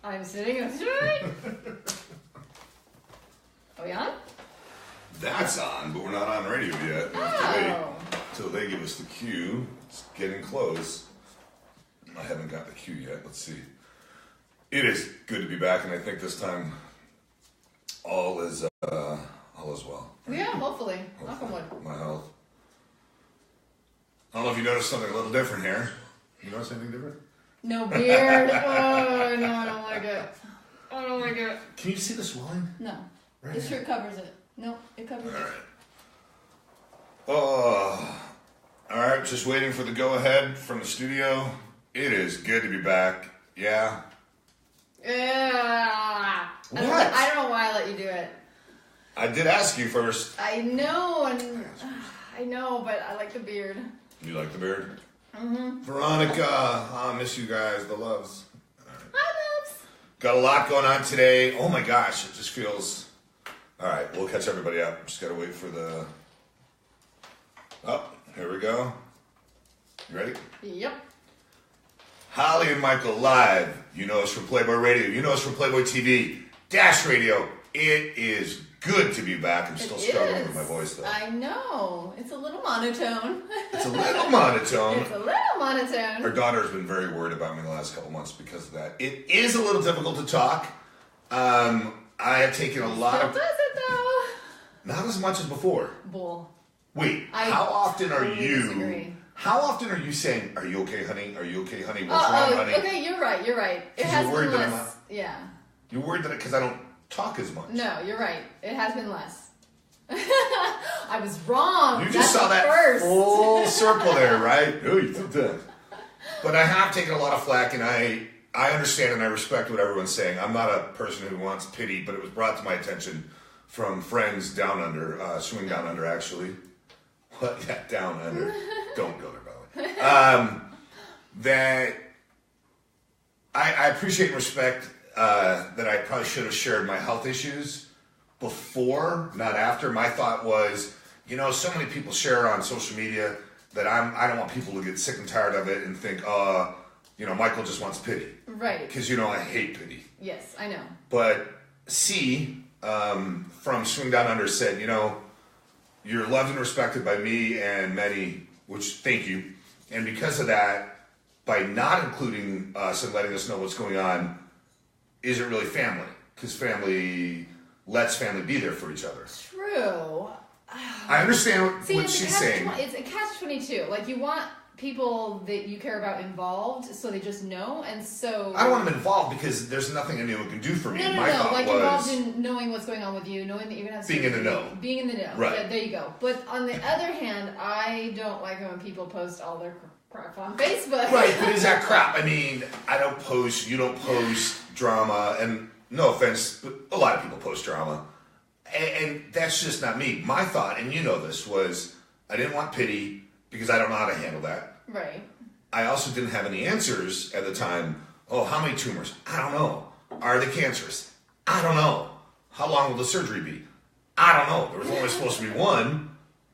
I'm sitting straight. Are we on? That's on, but we're not on radio yet. We have to wait until they give us the cue. It's getting close. I haven't got the cue yet. Let's see. It is good to be back, and I think this time all is well. Yeah, hopefully. Knock on wood. My health. I don't know if you noticed something a little different here. You notice anything different? No beard. Oh, no, I don't like it. I don't like it. Can you see the swelling? No. Right This shirt covers it. No, it covers all it. Right. Oh, all right. Just waiting for the go-ahead from the studio. It is good to be back. Yeah. Yeah. What? I don't know why I let you do it. I did ask you first. I know, but I like the beard. You like the beard? Mm-hmm. Veronica, I miss you guys, the loves. Hi, loves. Got a lot going on today. Oh my gosh, it just feels... All right, we'll catch everybody up. Just got to wait for the... Oh, here we go. You ready? Yep. Holly and Michael live. You know us from Playboy Radio. You know us from Playboy TV. Dash Radio. It is good to be back. I'm still struggling with my voice, though. I know. It's a little monotone. It's a little monotone. It's a little monotone. Her daughter has been very worried about me the last couple months because of that. It is a little difficult to talk. I have taken a lot of... Does it, though? Not as much as before. Bull. Wait, how often are you saying, "Are you okay, honey? Are you okay, honey? What's wrong, honey?" Okay, you're right. It has been less. Yeah. You're worried that because I don't talk as much. No, you're right. It has been less. I was wrong. You just saw that full circle there, right? Oh, you did that. But I have taken a lot of flack, and I understand and I respect what everyone's saying. I'm not a person who wants pity, but it was brought to my attention from friends down under, swing down under, actually. What? Yeah, down under. Don't go there, by the way. That I appreciate and respect that I probably should have shared my health issues before, not after. My thought was, so many people share on social media that I don't want people to get sick and tired of it and think, Michael just wants pity. Right. Because, I hate pity. Yes, I know. But C, from Swing Down Under said, you're loved and respected by me and many, which thank you. And because of that, by not including us and letting us know what's going on, isn't really family. Because family lets family be there for each other. True. I understand what she's saying. It's a catch-22. Like, you want people that you care about involved, so they just know, and so... I don't want them involved because there's nothing anyone can do for me. No, My thought like was involved in knowing what's going on with you, knowing that you're going to have... Being in the know. Being in the know. Right. Yeah, there you go. But on the other hand, I don't like it when people post all their crap on Facebook. Right, but is that crap? I mean, I don't post, you don't post drama, and no offense, but a lot of people post drama. And that's just not me. My thought, and you know this, was I didn't want pity because I don't know how to handle that. Right. I also didn't have any answers at the time. Oh, how many tumors? I don't know. Are they cancerous? I don't know. How long will the surgery be? I don't know. There was only supposed to be one.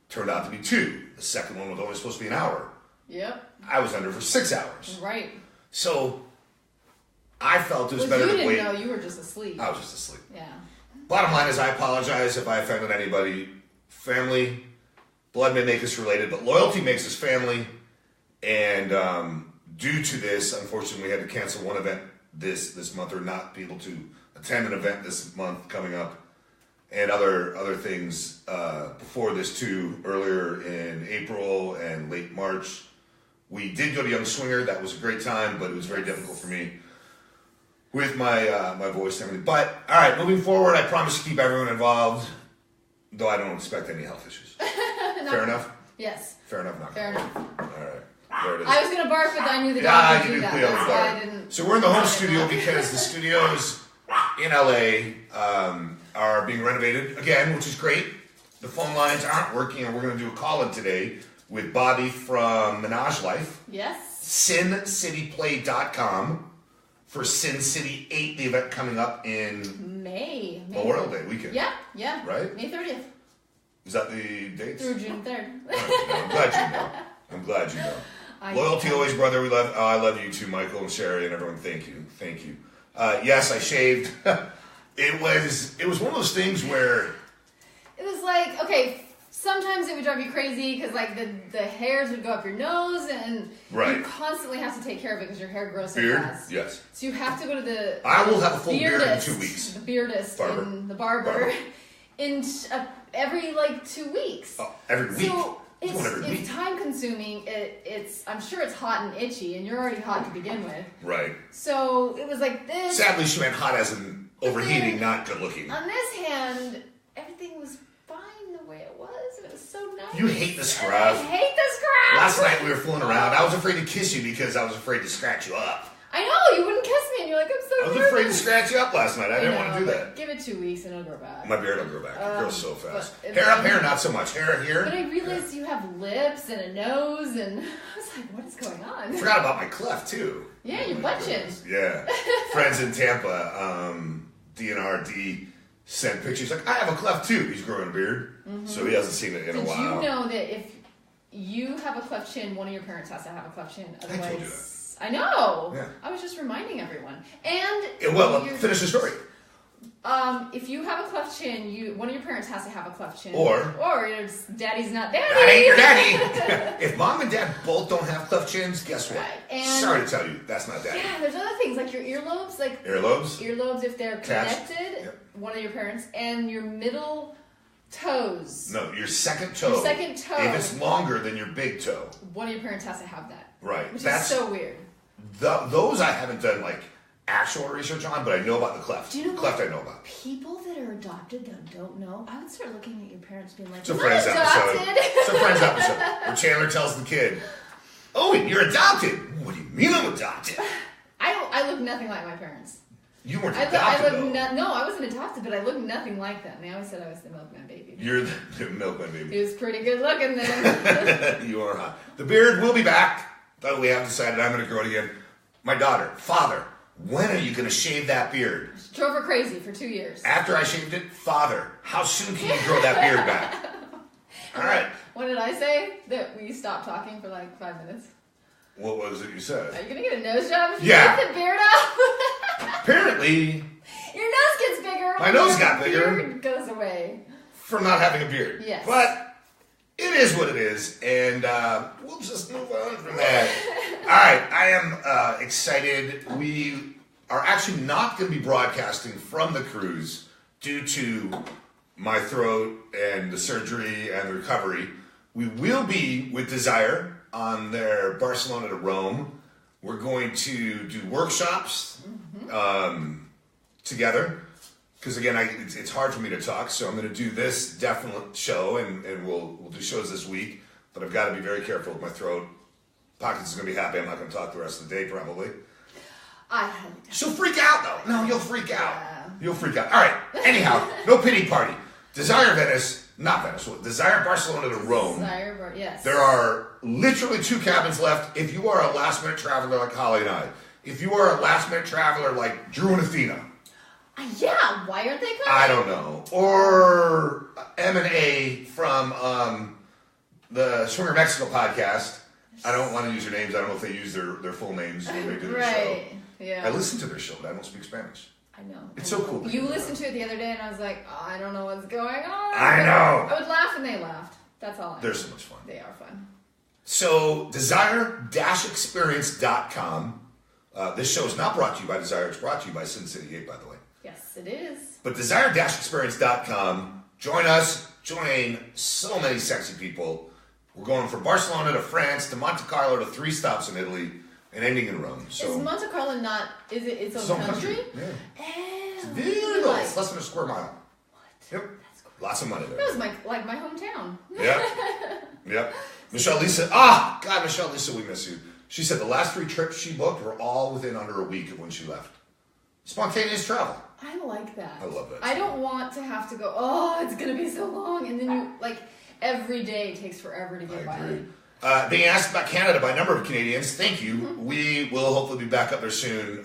Turned out to be two. The second one was only supposed to be an hour. Yep. I was under for 6 hours. Right. So I felt it was better to wait. You didn't know. You were just asleep. I was just asleep. Yeah. Bottom line is I apologize if I offended anybody. Family, blood may make us related, but loyalty makes us family. And due to this, unfortunately, we had to cancel one event this month, or not be able to attend an event this month coming up, and other things before this too. Earlier in April and late March, we did go to Young Swinger. That was a great time, but it was very difficult for me with my my voice and everything. But all right, moving forward, I promise to keep everyone involved, though I don't expect any health issues. Fair enough? Yes. Fair enough. Not Fair enough. All right. There it is. I was going to bark, but I knew the dog would do that. That's why I didn't. So we're in the home studio because the studios in LA are being renovated again, which is great. The phone lines aren't working, and we're going to do a call-in today with Bobbi from Menage Life. Yes. SinCityPlay.com for Sin City 8, the event coming up in May. Memorial Day weekend. Yeah. Right? May 30th. Is that the dates? Through June 3rd. I'm glad you know. Loyalty always, brother. I love you too, Michael and Sherry and everyone. Thank you. Yes, I shaved. It was one of those things where it was like, okay, sometimes it would drive you crazy because like the hairs would go up your nose and you constantly have to take care of it because your hair grows so fast. Yes. So you have to go to the I will have a full beard in 2 weeks. The beardist in the barber. In every like 2 weeks. Oh, every week. So it's time consuming. I'm sure it's hot and itchy, and you're already hot to begin with. Right. So it was like this. Sadly, she meant hot as in overheating, not good looking. On this hand, everything was fine the way it was. It was so nice. You hate the scrub. I hate the scrub. Last night we were fooling around. I was afraid to kiss you because I was afraid to scratch you up. I know, you wouldn't kiss me, and you're like, I'm so I was afraid to scratch you up last night. I didn't want to do that. Give it 2 weeks and it'll grow back. My beard will grow back. It grows so fast. Hair up here, not so much. Hair here. But I realized you have lips and a nose, and I was like, what is going on? I forgot about my cleft, too. Yeah, your butt chin. Yeah. Friends in Tampa, DNRD sent pictures. Like, I have a cleft, too. He's growing a beard. Mm-hmm. So he hasn't seen it in a while. Did you know that if you have a cleft chin, one of your parents has to have a cleft chin? Otherwise, I told you that. I know. Yeah. I was just reminding everyone. And finish the story. If you have a cleft chin, one of your parents has to have a cleft chin. Or it's daddy's not daddy. That ain't your daddy. If mom and dad both don't have cleft chins, guess what? And sorry to tell you, that's not daddy. Yeah, there's other things like your earlobes, Earlobes, if they're connected, one of your parents, and your middle toes. No, your second toe. Your second toe. If it's longer than your big toe. One of your parents has to have that. Right. Which is so weird. Those I haven't done like actual research on, but I know about the cleft. Do you know cleft I know about. People that are adopted that don't know, I would start looking at your parents being like, it's a Friends episode where Chandler tells the kid, oh, you're adopted. What do you mean I'm adopted? I look nothing like my parents. You weren't adopted, No, I wasn't adopted, but I looked nothing like them. They always said I was the milkman baby. You're the milkman baby. He was pretty good looking then. You are hot. The beard will be back. Though we have decided I'm going to grow it again. My daughter, father, when are you going to shave that beard? Drove her crazy for 2 years. After I shaved it, father, how soon can you grow that beard back? All right. What did I say? That we stopped talking for like 5 minutes? What was it you said? Are you going to get a nose job if you get the beard off? Apparently. Your nose gets bigger. My nose got bigger. Your beard goes away. From not having a beard. Yes. But it is what it is, and we'll just move on from that. All right, I am excited. We are actually not going to be broadcasting from the cruise due to my throat and the surgery and the recovery. We will be with Desire on their Barcelona to Rome. We're going to do workshops together. Because again, it's hard for me to talk, so I'm going to do this definite show, and we'll do shows this week. But I've got to be very careful with my throat. Pockets is going to be happy. I'm not going to talk the rest of the day, probably. She'll freak out, though. No, you'll freak out. Yeah. You'll freak out. All right. Anyhow, no pity party. Desire Desire Barcelona to Rome. Yes. There are literally 2 cabins left. If you are a last-minute traveler like Holly and I, if you are a last-minute traveler like Drew and Athena. Yeah, why aren't they coming? I don't know. Or M&A from the Swinger Mexico podcast. I don't want to use their names. I don't know if they use their full names when they do their show. Yeah. I listen to their show, but I don't speak Spanish. I know. It's so cool. You listened to it the other day, and I was like, oh, I don't know what's going on. I know. I would laugh, and they laughed. That's all I know. They're so much fun. They are fun. So, desire-experience.com. This show is not brought to you by Desire. It's brought to you by Sin City 8, by the way. Yes, it is. But desire-experience.com. Join us. Join so many sexy people. We're going from Barcelona to France to Monte Carlo to 3 stops in Italy and ending in Rome. So is Monte Carlo not? Is it its own country? Yeah. It's very little. It's less than a square mile. What? Yep. That's cool. Lots of money there. That was my hometown. Yep. Michelle Lisa. Michelle Lisa, we miss you. She said the last 3 trips she booked were all within under a week of when she left. Spontaneous travel. I like that. I love that. I don't want to have to go, it's going to be so long. And then you, every day takes forever to get by. Agree. Being asked about Canada by a number of Canadians, thank you. Mm-hmm. We will hopefully be back up there soon.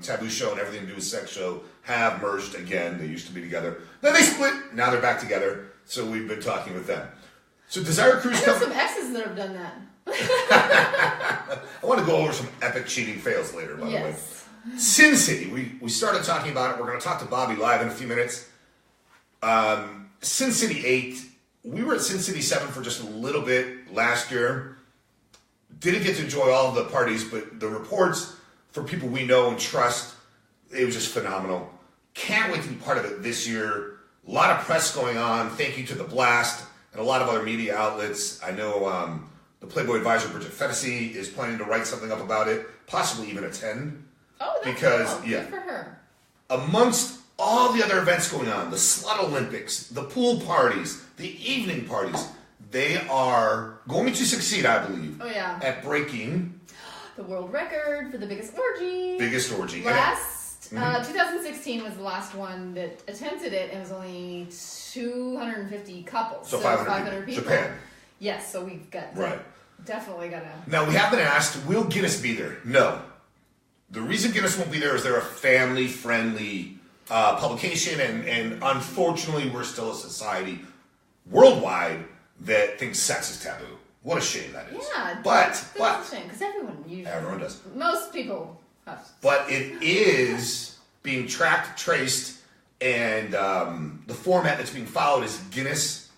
Taboo Show and Everything to Do with Sex Show have merged again. They used to be together. Then they split. Now they're back together. So we've been talking with them. So Desire Cruise I know some exes that have done that. I want to go over some epic cheating fails later, by the way. Sin City. We started talking about it. We're going to talk to Bobbi live in a few minutes. Sin City 8. We were at Sin City 7 for just a little bit last year. Didn't get to enjoy all of the parties, but the reports for people we know and trust, it was just phenomenal. Can't wait to be part of it this year. A lot of press going on. Thank you to The Blast and a lot of other media outlets. I know the Playboy advisor, Bridget Fetisi, is planning to write something up about it, possibly even attend. Oh, that's cool. Good for her. Amongst all the other events going on, the Slut Olympics, the pool parties, the evening parties, they are going to succeed, I believe, at breaking the world record for the biggest orgy. Biggest orgy. 2016 was the last one that attempted it, and it was only 250 couples. So 500 people. Japan. Yes, so we've got definitely got to. Now, we have been asked, will Guinness be there? No. The reason Guinness won't be there is they're a family-friendly publication, and unfortunately, we're still a society worldwide that thinks sex is taboo. What a shame that is. Yeah, but a shame, because everyone does. Most people have. But it is being tracked, traced, and the format that's being followed is Guinness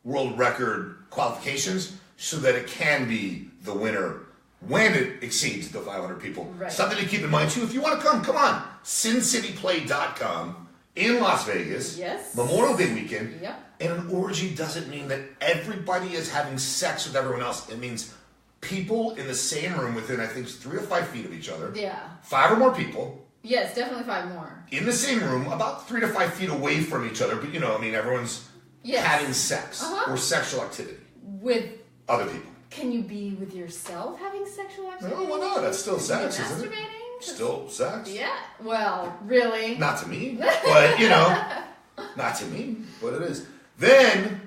World Record qualifications, so that it can be the winner when it exceeds the 500 people. Right. Something to keep in mind too. If you want to come on. SinCityPlay.com in Las Vegas. Yes. Memorial Day weekend. Yep. And an orgy doesn't mean that everybody is having sex with everyone else. It means people in the same room within, I think, 3 or 5 feet of each other. Yeah. 5 or more people. Yes, definitely 5 more. In the same room, about 3 to 5 feet away from each other. But, everyone's having sex or sexual activity. With other people. Can you be with yourself having sexual activity? No, why not? That's still sex, isn't it? Masturbating? Still sex. Yeah. Well, really? Not to me. But, not to me. But it is. Then,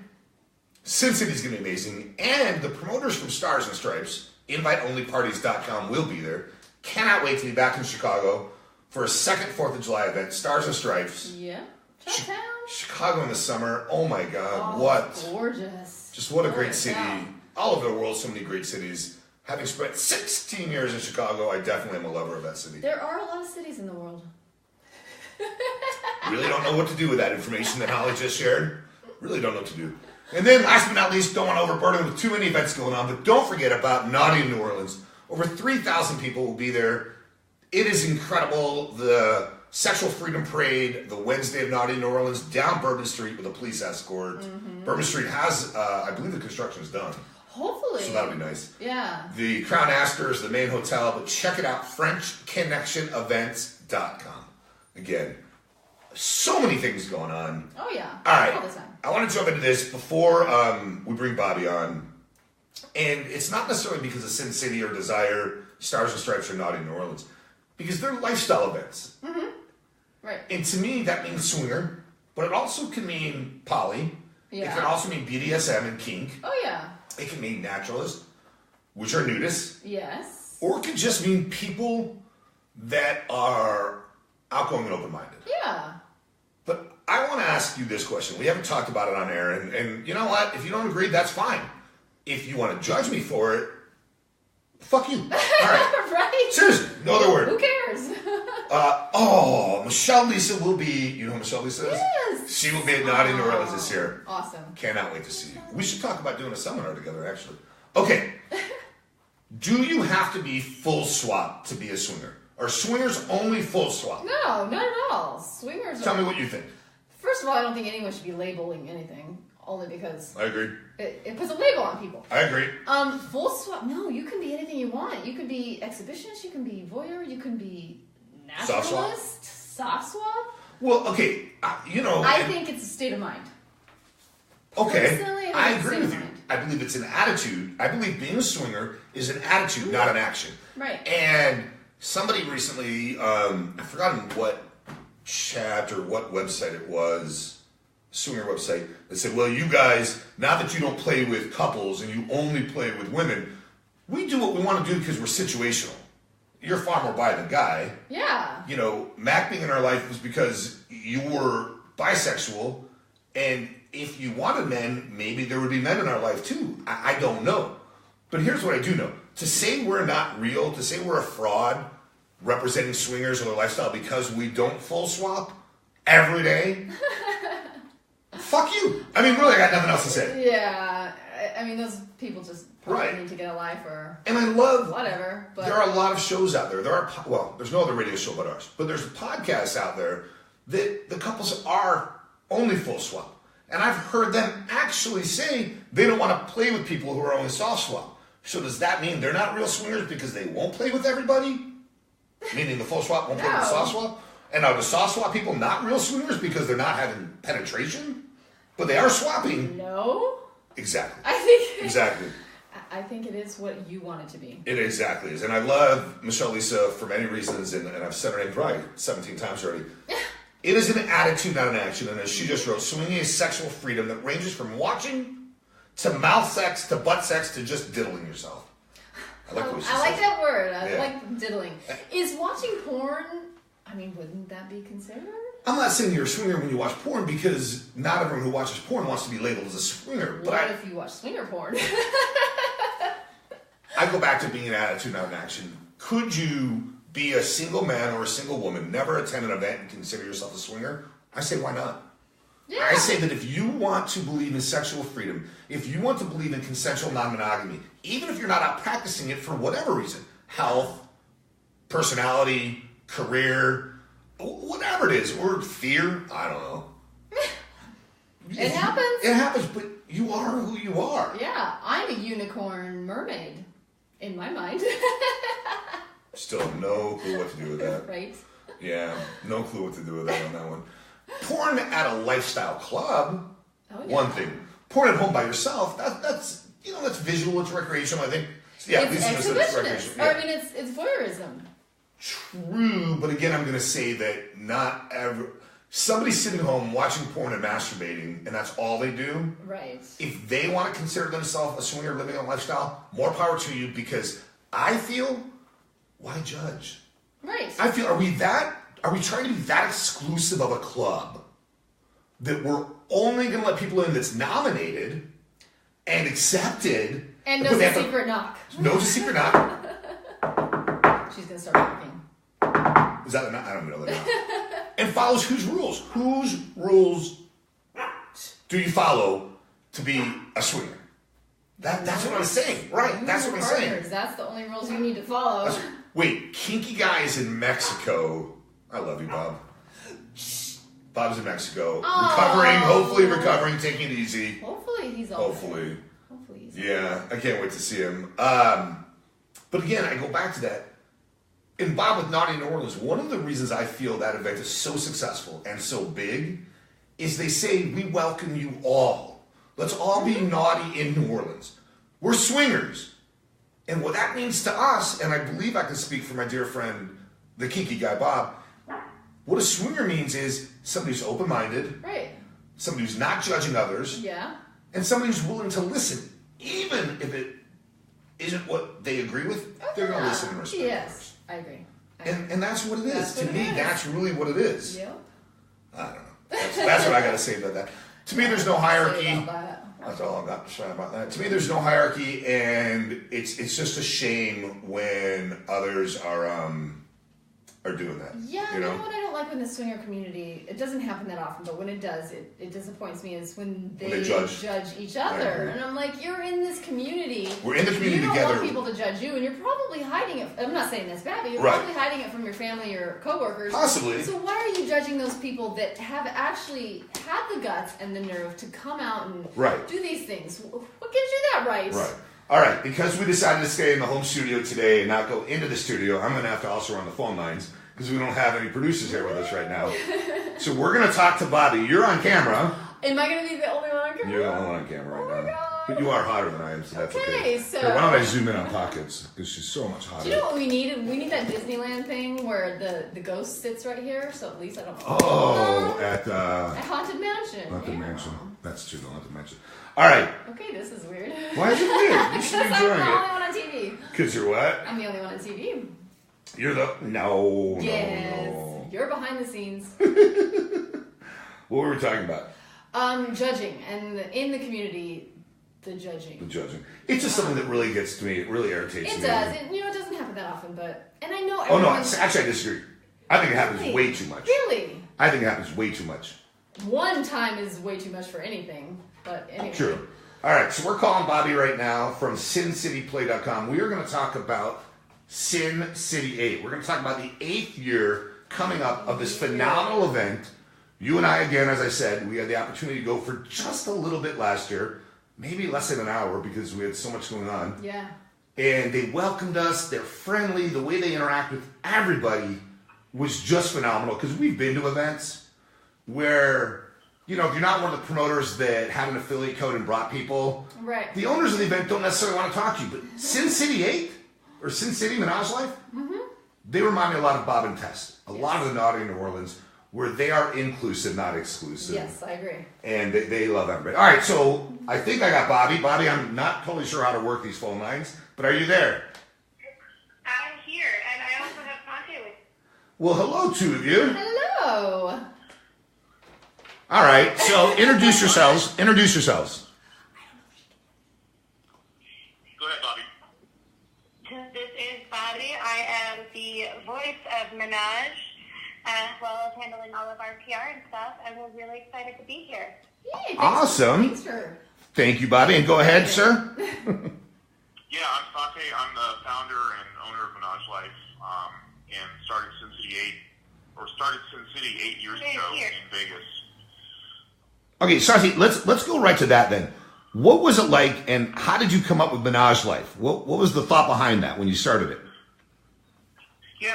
Sin City's going to be amazing. And the promoters from Stars and Stripes, inviteonlyparties.com, will be there. Cannot wait to be back in Chicago for a second 4th of July event. Stars and Stripes. Yeah. Chi-town. Chicago in the summer. Oh my God. Oh, what? Gorgeous. Just what a great city. All over the world, so many great cities. Having spent 16 years in Chicago, I definitely am a lover of that city. There are a lot of cities in the world. Really don't know what to do with that information that Holly just shared. Really don't know what to do. And then, last but not least, don't want to overburden with too many events going on, but don't forget about Naughty in New Orleans. Over 3,000 people will be there. It is incredible. The Sexual Freedom Parade, the Wednesday of Naughty in New Orleans, down Bourbon Street with a police escort. Mm-hmm. Bourbon Street has, I believe the construction is done. Hopefully. So that'll be nice. Yeah. The Crown Astor is the main hotel, but check it out, FrenchConnectionEvents.com. Again, so many things going on. Oh, yeah. All right. All the time. I want to jump into this before we bring Bobbi on. And it's not necessarily because of Sin City or Desire, Stars and Stripes, or Naughty in New Orleans. Because they're lifestyle events. Mm-hmm. Right. And to me, that means swinger, but it also can mean poly. Yeah. It can also mean BDSM and kink. Oh, yeah. It can mean naturalist, which are nudists. Yes. Or it can just mean people that are outgoing and open-minded. Yeah. But I want to ask you this question. We haven't talked about it on air, and you know what? If you don't agree, that's fine. If you want to judge me for it, fuck you. All right. Right? Seriously, no other word. Who cares? Michelle Lisa will be, you know who Michelle Lisa is? Yes. She will be at Naughty New Orleans this year. Awesome. Cannot wait to see you. We should talk about doing a seminar together, actually. Okay. Do you have to be full swap to be a swinger? Are swingers only full swap? No, not at all. Swingers Tell me what you think. First of all, I don't think anyone should be labeling anything, only because I agree. It puts a label on people. I agree. Full swap, no, you can be anything you want. You can be exhibitionist, you can be voyeur, you can be naturalist, soft swap. Well, okay, I think it's a state of mind. Okay, Personally, I agree with you. I believe it's an attitude. I believe being a swinger is an attitude, not an action. Right. And somebody recently, I've forgotten what chat or what website it was, swinger website, that said, well, you guys, now that you don't play with couples and you only play with women, we do what we want to do because we're situational. You're far more bi than guy. Yeah. Mac being in our life was because you were bisexual, and if you wanted men, maybe there would be men in our life too. I don't know. But here's what I do know. To say we're not real, to say we're a fraud, representing swingers or their lifestyle because we don't full swap every day, fuck you. I mean, really, I got nothing else to say. Yeah. I mean, those people just probably need to get a life or and I love whatever. But there are a lot of shows out there. There's no other radio show but ours, but there's podcasts out there that the couples are only full swap. And I've heard them actually say they don't want to play with people who are only soft swap. So does that mean they're not real swingers because they won't play with everybody? Meaning the full swap won't play with the soft swap? And are the soft swap people not real swingers because they're not having penetration? But they are swapping. No. Exactly. Exactly. I think it is what you want it to be. It exactly is. And I love Michelle Lisa for many reasons, and I've said her name probably 17 times already. It is an attitude, not an action. And as she just wrote, swinging is sexual freedom that ranges from watching to mouth sex to butt sex to just diddling yourself. I like that word. I like diddling. Is watching porn, I mean, wouldn't that be considered? I'm not saying you're a swinger when you watch porn because not everyone who watches porn wants to be labeled as a swinger. But what if you watch swinger porn? I go back to being an attitude, not an action. Could you be a single man or a single woman, never attend an event and consider yourself a swinger? I say, why not? Yeah. I say that if you want to believe in sexual freedom, if you want to believe in consensual non-monogamy, even if you're not out practicing it for whatever reason, health, personality, career, whatever it is, or fear, I don't know. It happens. It happens, but you are who you are. Yeah, I'm a unicorn mermaid in my mind. Still no clue what to do with that. Right. Yeah, no clue what to do with that on that one. Porn at a lifestyle club, one thing. Porn at home by yourself, that's visual, it's recreational, I think. Yeah, it's exhibitionist. Yeah. Or, I mean, it's voyeurism. True, but again, I'm going to say that not every... Somebody sitting home watching porn and masturbating, and that's all they do. Right. If they want to consider themselves a swinger living a lifestyle, more power to you, because I feel, why judge? Right. I feel, are we trying to be that exclusive of a club that we're only going to let people in that's nominated and accepted? And knows a secret knock. Knows a secret knock. She's going to start knocking. Is that the knock? I don't know the knock. And follows whose rules? Whose rules do you follow to be a swinger? That's what I'm saying. Right, that's what I'm saying. That's the only rules you need to follow. Wait, kinky guys in Mexico. I love you, Bob. Bob's in Mexico. Hopefully recovering, taking it easy. Hopefully he's all Hopefully he's yeah, I can't wait to see him. But again, I go back to that. In Bob with Naughty New Orleans, one of the reasons I feel that event is so successful and so big is they say, we welcome you all. Let's all be naughty in New Orleans. We're swingers. And what that means to us, and I believe I can speak for my dear friend, the kinky guy, Bob, what a swinger means is somebody who's open-minded, right? Somebody who's not judging others, yeah, and somebody who's willing to listen, even if it isn't what they agree with. They're going to listen and respect others. I agree. And that's what it is. To me, that's really what it is. Yep. I don't know. That's what I got to say about that. To me, there's no hierarchy. That's all I've got to say about that. To me, there's no hierarchy, and it's just a shame when others are doing that. Yeah, you know what I don't like when the swinger community, it doesn't happen that often, but when it does, it disappoints me, is when they judge each other. And I'm like, you're in this community. We're in the community together. You don't want people to judge you, and you're probably hiding it. I'm not saying that's bad, but you're probably hiding it from your family or coworkers. Possibly. So why are you judging those people that have actually had the guts and the nerve to come out and do these things? What gives you that right? Right. All right, because we decided to stay in the home studio today and not go into the studio, I'm going to have to also run the phone lines because we don't have any producers here with us right now. So we're going to talk to Bobbi. You're on camera. Am I going to be the only one on camera? You're the only one on camera right now. God. But you are hotter than I am, so that's okay. So here, why don't I zoom in on Pockets? Because she's so much hotter. Do you know what we need? We need that Disneyland thing where the ghost sits right here, so at least I don't... at Haunted Mansion. Haunted Mansion. That's true, the Haunted Mansion. All right. Okay, this is weird. Why is it weird? You should be enjoying it. I'm the only one on TV. Because you're what? I'm the only one on TV. You're the... No, yes. No. You're behind the scenes. What were we talking about? Judging. And in the community, the judging. The judging. It's just something that really gets to me. It really irritates me. It does. It doesn't happen that often, and I know. Oh no! Actually, I disagree. I think it happens way too much. Really? I think it happens way too much. One time is way too much for anything, but anyway. True. All right, so we're calling Bobbi right now from SinCityPlay.com. We are going to talk about Sin City 8. We're going to talk about the 8th year coming up of this phenomenal event. You and I, again, as I said, we had the opportunity to go for just a little bit last year, maybe less than an hour because we had so much going on. Yeah. And they welcomed us. They're friendly. The way they interact with everybody was just phenomenal because we've been to events where... if you're not one of the promoters that had an affiliate code and brought people, right? The owners of the event don't necessarily want to talk to you. But Sin City 8 or Sin City Menage Life, they remind me a lot of Bob and Tess. A lot of the naughty in New Orleans, where they are inclusive, not exclusive. Yes, I agree. And they love everybody. All right, so I think I got Bobbi. Bobbi, I'm not totally sure how to work these phone lines, but are you there? I'm here, and I also have Santie with me. Well, hello, two of you. Hello. All right, so introduce yourselves. Go ahead, Bobbi. This is Bobbi. I am the voice of Menage, as well as handling all of our PR and stuff, and we're really excited to be here. Yay, awesome. Thank you, Bobbi. And go ahead, sir. Yeah, I'm Santie. I'm the founder and owner of Menage Life, and started Sin City 8 years ago in Vegas. Okay, Santie, let's go right to that then. What was it like, and how did you come up with Menage Life? What was the thought behind that when you started it? Yeah,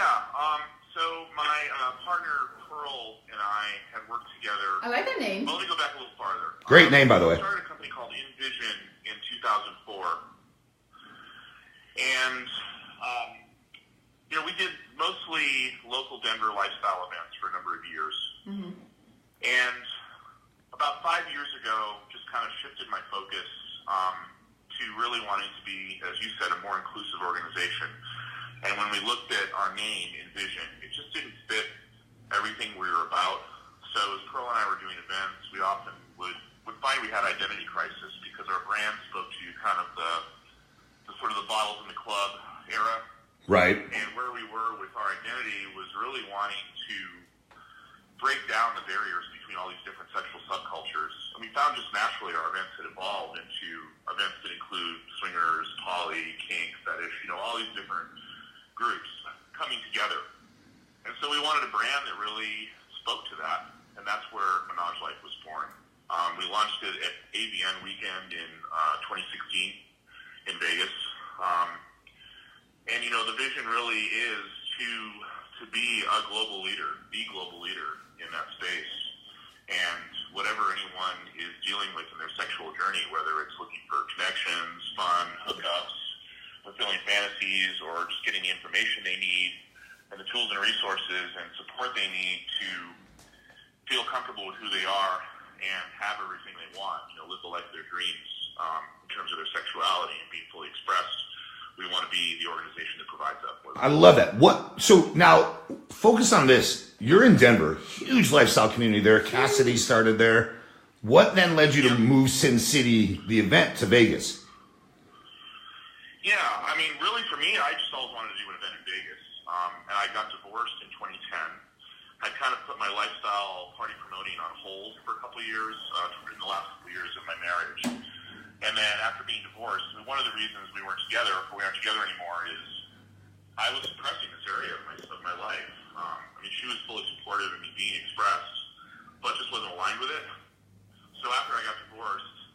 so my partner Pearl and I had worked together. I like that name. Well, let me go back a little farther. Great name, by the way. We started a company called Envision in 2004, and we did mostly local Denver lifestyle events for a number of years, and about 5 years ago, just kind of shifted my focus to really wanting to be, as you said, a more inclusive organization. And when we looked at our name, Envision, it just didn't fit everything we were about. So as Pearl and I were doing events, we often would find we had identity crisis because our brand spoke to kind of the sort of the bottles in the club era. Right. And where we were with our identity was really wanting to break down the barriers between all these different sexual subcultures. And we found just naturally our events had evolved into events that include swingers, poly, kink, fetish, all these different groups coming together. And so we wanted a brand that really spoke to that, and that's where Menage Life was born. We launched it at AVN weekend in 2016 in Vegas. And the vision really is to be a global leader, the global leader in that space. And whatever anyone is dealing with in their sexual journey, whether it's looking for connections, fun, hookups, fulfilling fantasies, or just getting the information they need and the tools and resources and support they need to feel comfortable with who they are and have everything they want, live the life of their dreams in terms of their sexuality and being fully expressed. We want to be the organization that provides that for them. I love that. So now, focus on this. You're in Denver, huge lifestyle community there. Cassidy started there. What then led you to move Sin City, the event, to Vegas? Yeah, I mean, really for me, I just always wanted to do an event in Vegas. And I got divorced in 2010. I kind of put my lifestyle party promoting on hold for a couple of years, in the last couple of years of my marriage. And then after being divorced, one of the reasons we aren't together anymore, is I was suppressing this area of my life. She was fully supportive of me being expressed, but just wasn't aligned with it. So after I got divorced,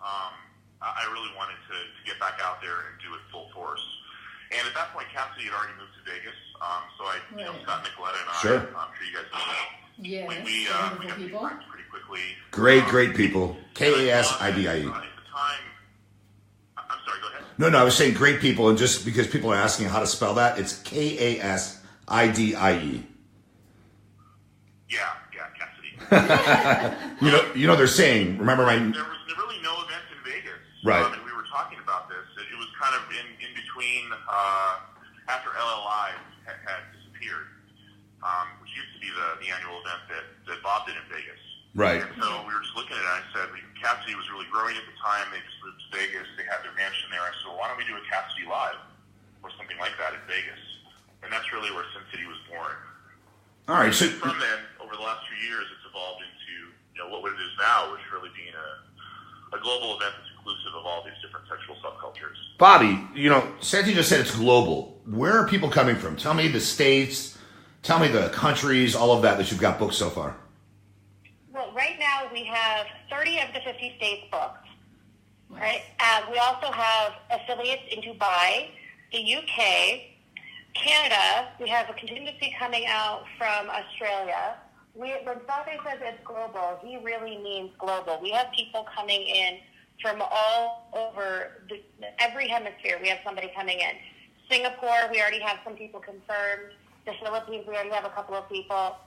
I really wanted to get back out there and do it full force. And at that point, Cassidy had already moved to Vegas, so Scott Nicoletta and I, sure. I'm sure you guys know that. Yeah, we got people pretty quickly. Great people. Kasidi. At the time, I'm sorry, go ahead. No, I was saying great people, and just because people are asking how to spell that, it's Kasidi. Yeah, Cassidy. They're saying. Remember my. There was really no events in Vegas, right? And we were talking about this. It was kind of in between after LL Live had disappeared, which used to be the annual event that Bob did in Vegas. Right. And so we were just looking at it, and I said, Cassidy was really growing at the time. They just moved to Vegas. They had their mansion there. I said, well, why don't we do a Cassidy Live or something like that in Vegas? And that's really where Sin City was born. All right. So from then, over the last few years, it's evolved into what it is now, which really being a global event that's inclusive of all these different sexual subcultures. Bobbi, Santie just said it's global. Where are people coming from? Tell me the states, tell me the countries, all of that you've got booked so far. Well, right now we have 30 of the 50 states booked. Right. We also have affiliates in Dubai, the UK, Canada. We have a contingency coming out from Australia. When Santie says it's global, he really means global. We have people coming in from all over every hemisphere. We have somebody coming in. Singapore, we already have some people confirmed. The Philippines, we already have a couple of people.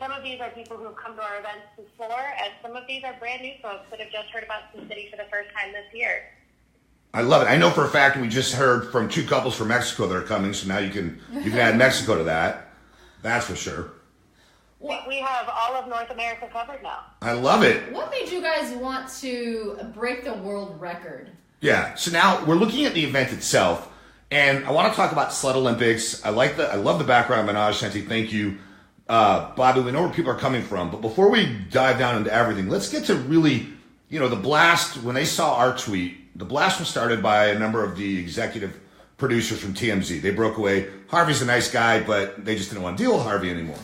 Some of these are people who have come to our events before, and some of these are brand new folks that have just heard about Sin City for the first time this year. I love it. I know for a fact we just heard from 2 couples from Mexico that are coming, so now you can add Mexico to that. That's for sure. We have all of North America covered now. I love it. What made you guys want to break the world record? Yeah. So now we're looking at the event itself, and I want to talk about Slut Olympics. I love the background of Menage, Santie. Thank you. Bobbi, we know where people are coming from, but before we dive down into everything, let's get to really, the blast. When they saw our tweet, the blast was started by a number of the executive producers from TMZ. They broke away. Harvey's a nice guy, but they just didn't want to deal with Harvey anymore.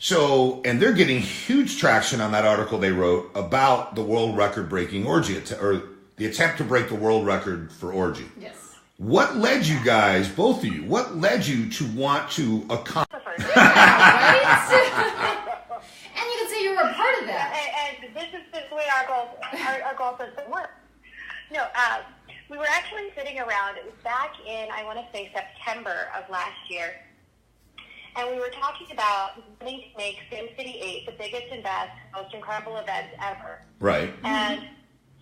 So, and they're getting huge traction on that article they wrote about the world record breaking orgy, or the attempt to break the world record for orgy. Yes. What led you guys, both of you, what led you to want to accomplish? Right? And you can say you were a part of that. And this is the way our goal system works. No, we were actually sitting around, it was back in, I want to say, September of last year, and we were talking about wanting to make Sin City 8 the biggest and best, most incredible event ever. Right. And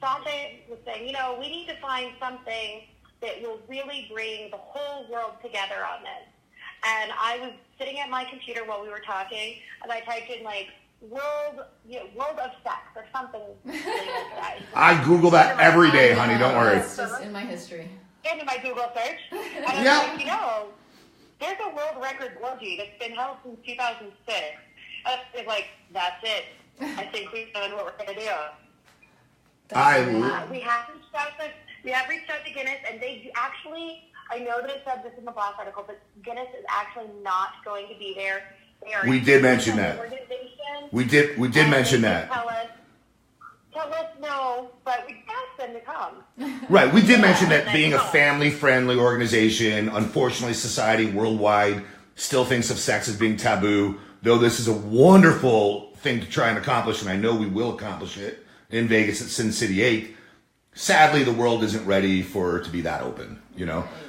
Santie was saying, we need to find something that will really bring the whole world together on this. And I was sitting at my computer while we were talking, and I typed in, world of sex or something. Really like that. I Google that every day, honey. Don't worry. It's just in my history. Into my Google search. And I was like, there's a world record orgy that's been held since 2006. And it's like, that's it. I think we've done what we're going to do. We have reached out to Guinness, and they actually, I know that it said this in the blast article, but Guinness is actually not going to be there. We did mention that. We did mention that. Tell us no, but we asked them to come. Right. We did mention that being a family-friendly organization, unfortunately, society worldwide still thinks of sex as being taboo, though this is a wonderful thing to try and accomplish, and I know we will accomplish it in Vegas at Sin City 8. Sadly, the world isn't ready for it to be that open,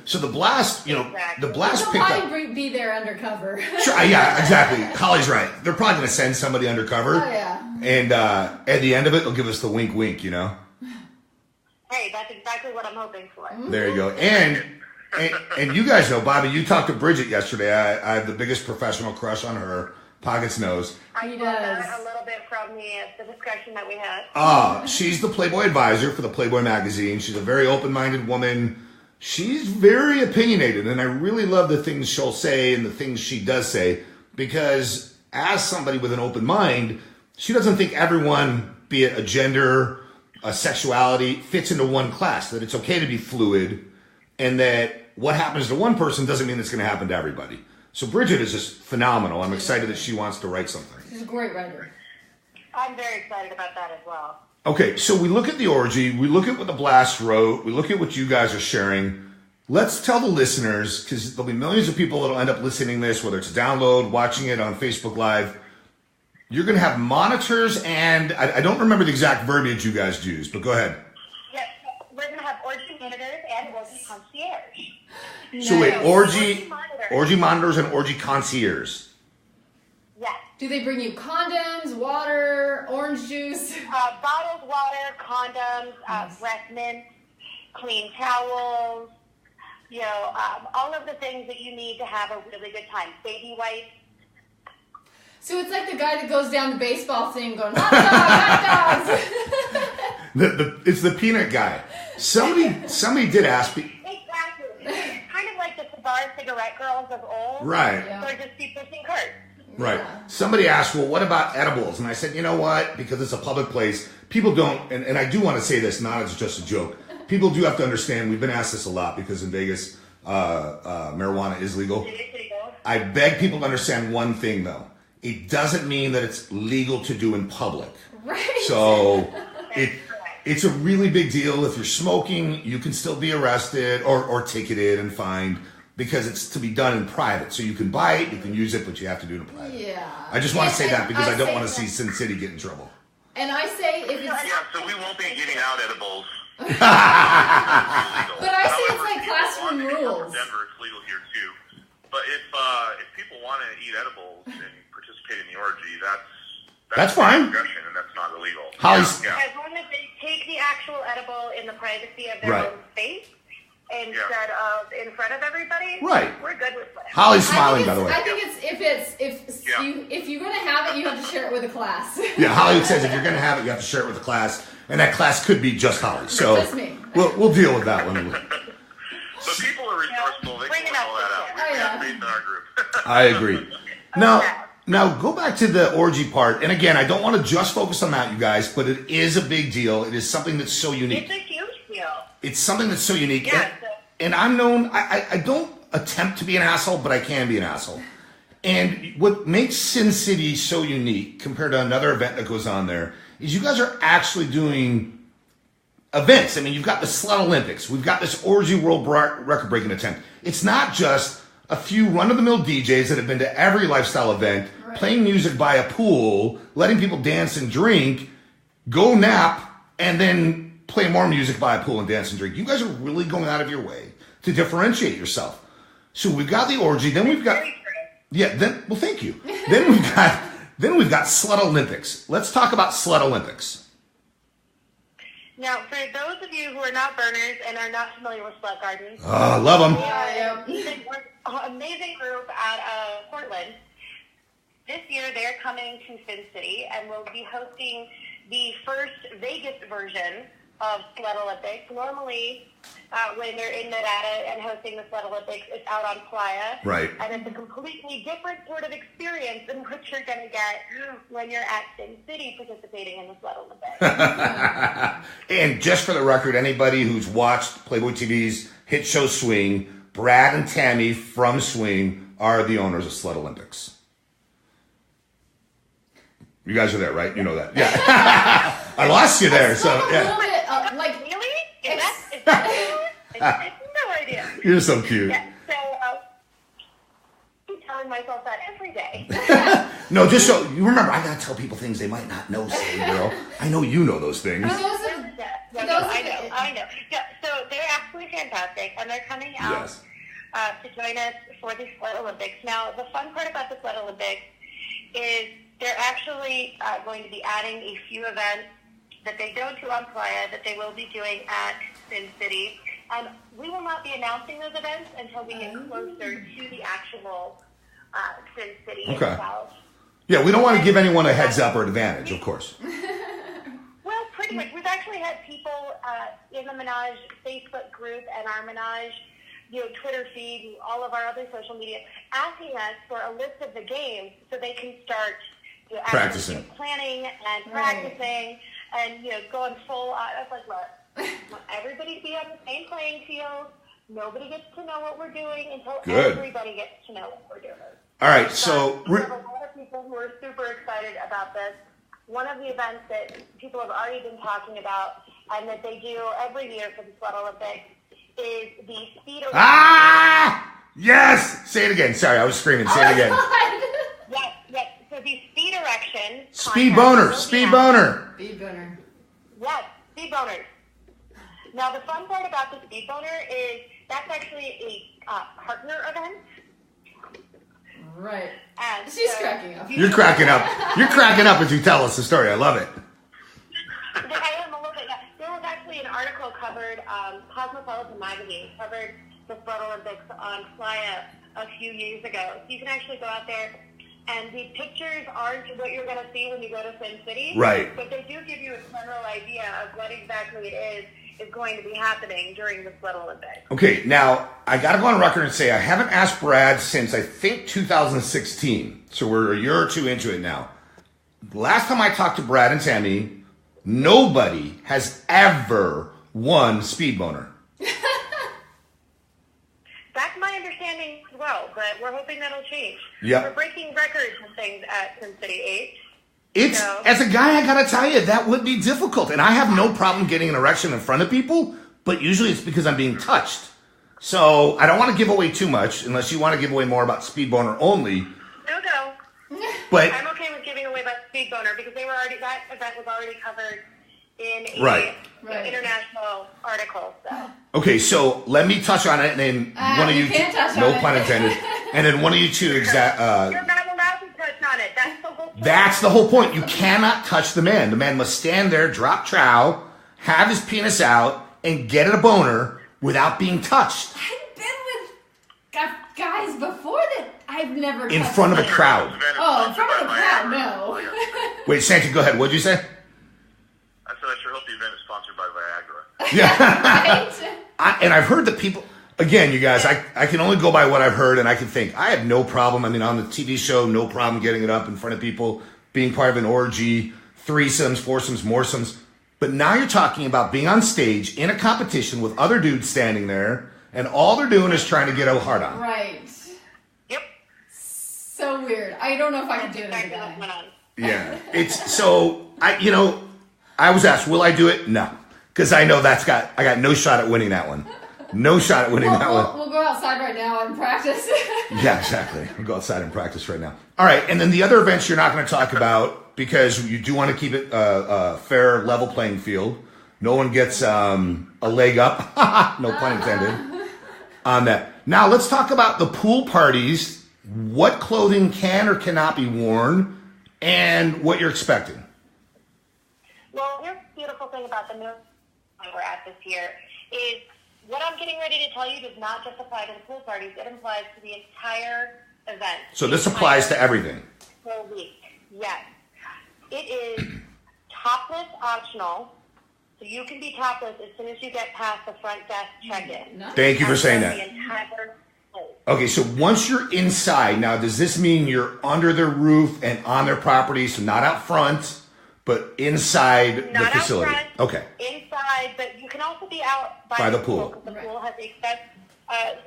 So the blast, the blast picked up. Probably be there undercover. Sure, yeah, exactly. Holly's right. They're probably going to send somebody undercover. Oh, yeah. And at the end of it, they'll give us the wink, wink, Hey, that's exactly what I'm hoping for. There you go. And you guys know, Bobbi, you talked to Bridget yesterday. I have the biggest professional crush on her. Pockets knows. I know that a little bit from the discussion that we had. She's the Playboy advisor for the Playboy magazine. She's a very open-minded woman. She's very opinionated, and I really love the things she'll say and the things she does say, because as somebody with an open mind, she doesn't think everyone, be it a gender, a sexuality, fits into one class, that it's okay to be fluid, and that what happens to one person doesn't mean it's going to happen to everybody. So Bridget is just phenomenal. I'm excited that she wants to write something. She's a great writer. I'm very excited about that as well. Okay, so we look at the orgy, we look at what the blast wrote, we look at what you guys are sharing. Let's tell the listeners, because there'll be millions of people that'll end up listening to this, whether it's a download, watching it on Facebook Live. You're going to have monitors, and I don't remember the exact verbiage you guys used, but go ahead. Yes, we're going to have orgy monitors and orgy concierge. So wait, orgy monitors and orgy concierge. Yes. Do they bring you condoms, water, orange juice? Bottled water, condoms, breast mints, clean towels, all of the things that you need to have a really good time. Baby wipes. So it's like the guy that goes down the baseball thing going, hot dogs, hot dogs. It's the peanut guy. Somebody did ask me. Exactly. It's kind of like the cigar cigarette girls of old. Right. Yeah. They're just be pushing carts. Right. Yeah. Somebody asked, well, what about edibles? And I said, you know what? Because it's a public place, people don't, and I do want to say this, not as just a joke. People do have to understand, we've been asked this a lot because in Vegas, marijuana is legal. I beg people to understand one thing, though. It doesn't mean that it's legal to do in public. Right. So it's a really big deal. If you're smoking, you can still be arrested or ticketed and fined because it's to be done in private. So you can buy it, you can use it, but you have to do it in private. Yeah. I just want to say that because I don't want to say see Sin City get in trouble. And I say if it's... Yeah, so we won't be giving out edibles. But I say it's like classroom rules. For Denver, it's legal here too. But if people want to eat edibles and participate in the orgy, that's fine. Discussion, and that's not illegal. Holly's, Yeah. As long as they take the actual edible in the privacy of their own space instead of in front of everybody, right. We're good with that. Holly's smiling, by the way. I think if you're gonna have it, you have to share it with a class. Yeah, Holly says if you're going to have it, you have to share it with the class, and that class could be just Holly. So Just me. We'll deal with that one. But people are resourceful. They can work all that out. We have faith in our group. I agree. Now go back to the orgy part, and again, I don't want to just focus on that, you guys, but it is a big deal. It is something that's so unique. It's a huge deal. It's something that's so unique. Yeah, and I'm known, I don't attempt to be an asshole, but I can be an asshole. And what makes Sin City so unique compared to another event that goes on there is you guys are actually doing events. I mean, you've got the Slut Olympics. We've got this orgy world record-breaking attempt. It's not just a few run-of-the-mill DJs that have been to every lifestyle event, playing music by a pool, letting people dance and drink, go nap, and then play more music by a pool and dance and drink. You guys are really going out of your way to differentiate yourself. So we've got the orgy, then we've got... Yeah, thank you. Then we've got Slut Olympics. Let's talk about Slut Olympics. Now, for those of you who are not burners and are not familiar with Slut Gardens, I love them. we're an amazing group out of Portland. This year, they're coming to Sin City, and we'll be hosting the first Vegas version of Slut Olympics. Normally, when they're in Nevada and hosting the Slut Olympics, it's out on Playa. Right. And it's a completely different sort of experience than what you're going to get when you're at Sin City participating in the Slut Olympics. And just for the record, anybody who's watched Playboy TV's hit show Swing, Brad and Tammy from Swing are the owners of Slut Olympics. You guys are there, right? You know that. Yeah. I lost you there, so yeah. Really? Is that I have no idea. You're so cute. Yeah, so I'm telling myself that every day. No, just so you remember, I gotta tell people things they might not know, silly girl. I know you know those things. I know. Yeah, so they're absolutely fantastic, and they're coming out to join us for the Slut Olympics. Now, the fun part about the Slut Olympics is they're actually going to be adding a few events that they don't do on Playa that they will be doing at Sin City. And we will not be announcing those events until we get closer to the actual Sin City itself. Yeah, we don't want to give anyone a heads up or advantage, of course. Well, pretty much. We've actually had people in the Menage Facebook group and our Menage Twitter feed and all of our other social media asking us for a list of the games so they can start practicing, planning and practicing and going full. I was like, look, everybody be on the same playing field. Nobody gets to know what we're doing until everybody gets to know what we're doing. All right, so we have a lot of people who are super excited about this. One of the events that people have already been talking about and that they do every year for the Slut Olympics is the speed erection. Yes! Say it again. Sorry, I was screaming. Say it again. Yes. So the speed erection. Speed boner. Yes, speed boners. Now, the fun part about the speed boner is that's actually a partner event. Right. And she's cracking up. You're cracking up. You're cracking up as you tell us the story. I love it. I am a little bit. There was actually an article covered, Cosmopolitan magazine covered the Slut Olympics on Playa a few years ago. So you can actually go out there And the pictures aren't what you're going to see when you go to Sin City. Right. But they do give you a general idea of what exactly it is going to be happening during the Sweat Olympics. Okay, now, I got to go on record and say I haven't asked Brad since, I think, 2016. So we're a year or two into it now. Last time I talked to Brad and Tammy, nobody has ever won Speed Boner. That's my understanding as well, but we're hoping that'll change. Yeah. We're breaking records and things at Sin City 8. As a guy, I gotta tell you, that would be difficult. And I have no problem getting an erection in front of people, but usually it's because I'm being touched. So I don't want to give away too much, unless you want to give away more about Speed Boner only. No. But I'm okay with giving away about Speed Boner because that event was already covered in an international article. So. Okay, so let me touch on it, and then one of you, no pun intended, and then one of you two You're not allowed to touch on it. That's the whole point. That's the whole point. You cannot touch the man. The man must stand there, drop trow, have his penis out, and get a boner without being touched. I've been with guys before that I've never in front of a crowd. Oh, in front of a crowd, no. Wait, Santie, go ahead. What'd you say? I said I sure hope the event is sponsored by Viagra. Yeah. Right? And I've heard that people, again, you guys, I can only go by what I've heard, and I can think. I have no problem. I mean, on the TV show, no problem getting it up in front of people, being part of an orgy, threesomes, foursomes, moresomes. But now you're talking about being on stage in a competition with other dudes standing there, and all they're doing is trying to get a hard on. Right. Yep. So weird. I don't know if I could do it as a guy. Yeah. It's so, I was asked, will I do it? No. Because I know I got no shot at winning that one. No shot at winning that one. We'll go outside right now and practice. Yeah, exactly. We'll go outside and practice right now. All right, and then the other events you're not going to talk about because you do want to keep it a fair, level playing field. No one gets a leg up, no pun intended, on that. Now, let's talk about the pool parties, what clothing can or cannot be worn, and what you're expecting. Well, here's the beautiful thing about the new we're at this year is what I'm getting ready to tell you does not just apply to the pool parties. It applies to the entire event. So this applies to everything. Full week, yes. It is topless optional, so you can be topless as soon as you get past the front desk check-in. Thank you for saying that. The entire place. Okay, so once you're inside, now does this mean you're under their roof and on their property, so not out front, but inside the facility? Out front, okay. Inside, but you can also be out by the pool. Because the pool has a set.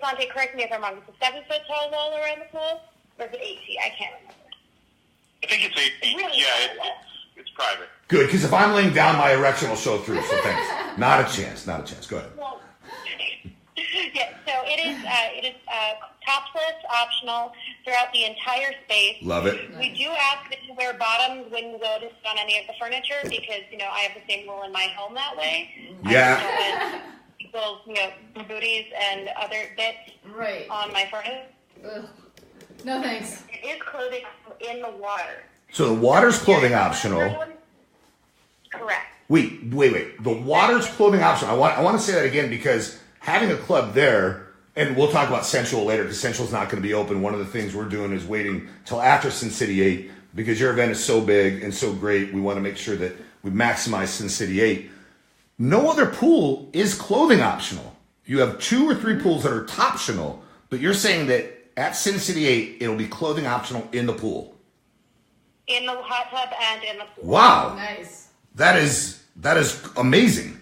Santie, correct me if I'm wrong. It's a 7-foot tall wall around the pool, or is it 8 feet? I can't remember. I think it's 8 feet. Really It's private. Good, because if I'm laying down, my erection will show through, so thanks. Not a chance. Go ahead. Well, yeah, so it is topless, optional, throughout the entire space. Love it. We do ask that you wear bottoms when you go to sit on any of the furniture because, I have the same rule in my home that way. Yeah. People's, booties and other bits on my furniture. Ugh. No thanks. It is clothing in the water. So the water's clothing optional. Correct. Wait. The water's clothing optional. I want to say that again because having a club there, and we'll talk about Sensual later because Sensual's not going to be open. One of the things we're doing is waiting till after Sin City 8 because your event is so big and so great. We want to make sure that we maximize Sin City 8. No other pool is clothing optional. You have 2 or 3 pools that are toptional, but you're saying that at Sin City 8, it'll be clothing optional in the pool. In the hot tub and in the pool. Wow. Nice. That is amazing.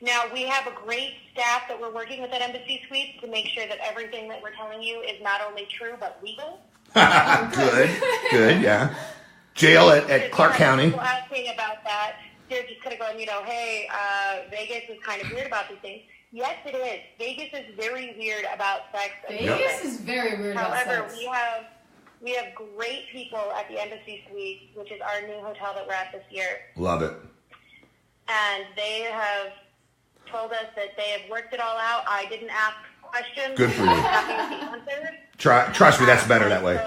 Now, we have a great staff that we're working with at Embassy Suites to make sure that everything that we're telling you is not only true, but legal. Good, yeah. Jail at Clark County. People asking about that. They're just kind of going, hey, Vegas is kind of weird about these things. Yes, it is. Vegas is very weird about sex. Vegas is very weird about sex. However, we have great people at the Embassy Suites, which is our new hotel that we're at this year. Love it. And they have told us that they have worked it all out. I didn't ask questions. Good for you. I'm happy with the answers. Trust me, that's better that way.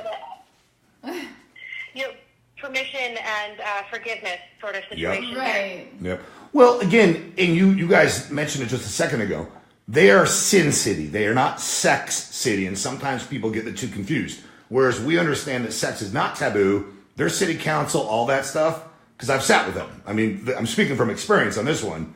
Permission and forgiveness sort of situation. Yep. Right. Yep. Well, again, and you guys mentioned it just a second ago. They are Sin City. They are not Sex City, and sometimes people get the two confused. Whereas we understand that sex is not taboo. Their city council, all that stuff, because I've sat with them. I mean, I'm speaking from experience on this one.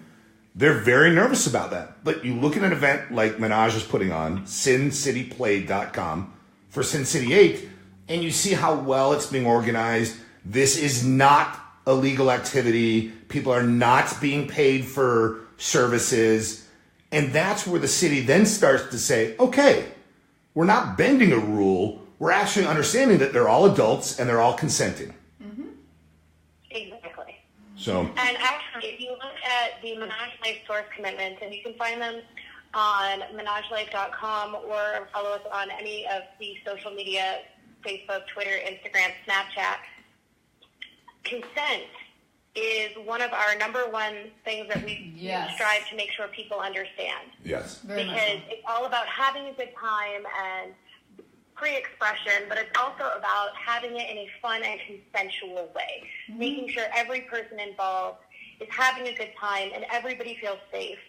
They're very nervous about that. But you look at an event like Menage is putting on, sincityplay.com, for Sin City 8, and you see how well it's being organized. This is not a legal activity. People are not being paid for services. And that's where the city then starts to say, okay, we're not bending a rule. We're actually understanding that they're all adults and they're all consenting. Mm-hmm. Exactly. So. And actually, if you look at the Menage Life source commitments, and you can find them on menagelife.com or follow us on any of the social media, Facebook, Twitter, Instagram, Snapchat. Consent is one of our number one things that we strive to make sure people understand. Yes. Because it's all about having a good time and free expression, but it's also about having it in a fun and consensual way. Mm-hmm. Making sure every person involved is having a good time and everybody feels safe.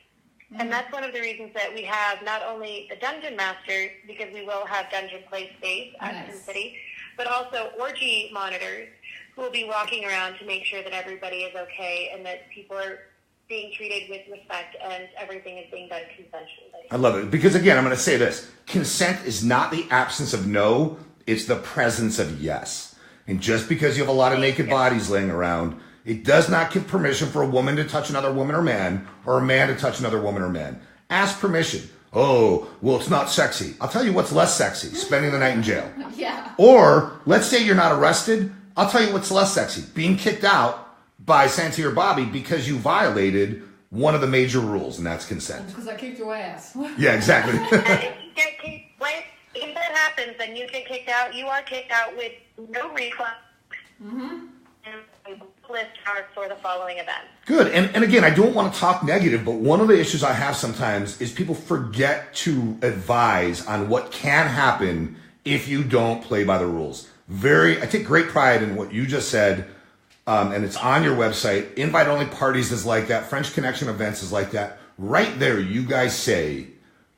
Mm-hmm. And that's one of the reasons that we have not only the Dungeon Masters, because we will have Dungeon Play Space at Sin City, but also orgy monitors who will be walking around to make sure that everybody is okay and that people are being treated with respect and everything is being done consensually. I love it. Because again, I'm going to say this. Consent is not the absence of no, it's the presence of yes. And just because you have a lot of naked bodies laying around, it does not give permission for a woman to touch another woman or a man to touch another woman or man. Ask permission. Oh, well, it's not sexy. I'll tell you what's less sexy, spending the night in jail. Yeah. Or, let's say you're not arrested. I'll tell you what's less sexy, being kicked out by Santie or Bobbi because you violated one of the major rules, and that's consent. Because I kicked your ass. Yeah, exactly. If that happens and you get kicked out, you are kicked out with no refund. Mm-hmm. And list cards for the following event. Good. And again, I don't want to talk negative, but one of the issues I have sometimes is people forget to advise on what can happen if you don't play by the rules. I take great pride in what you just said, and it's on your website. Invite-only parties is like that. French Connection events is like that. Right there, you guys say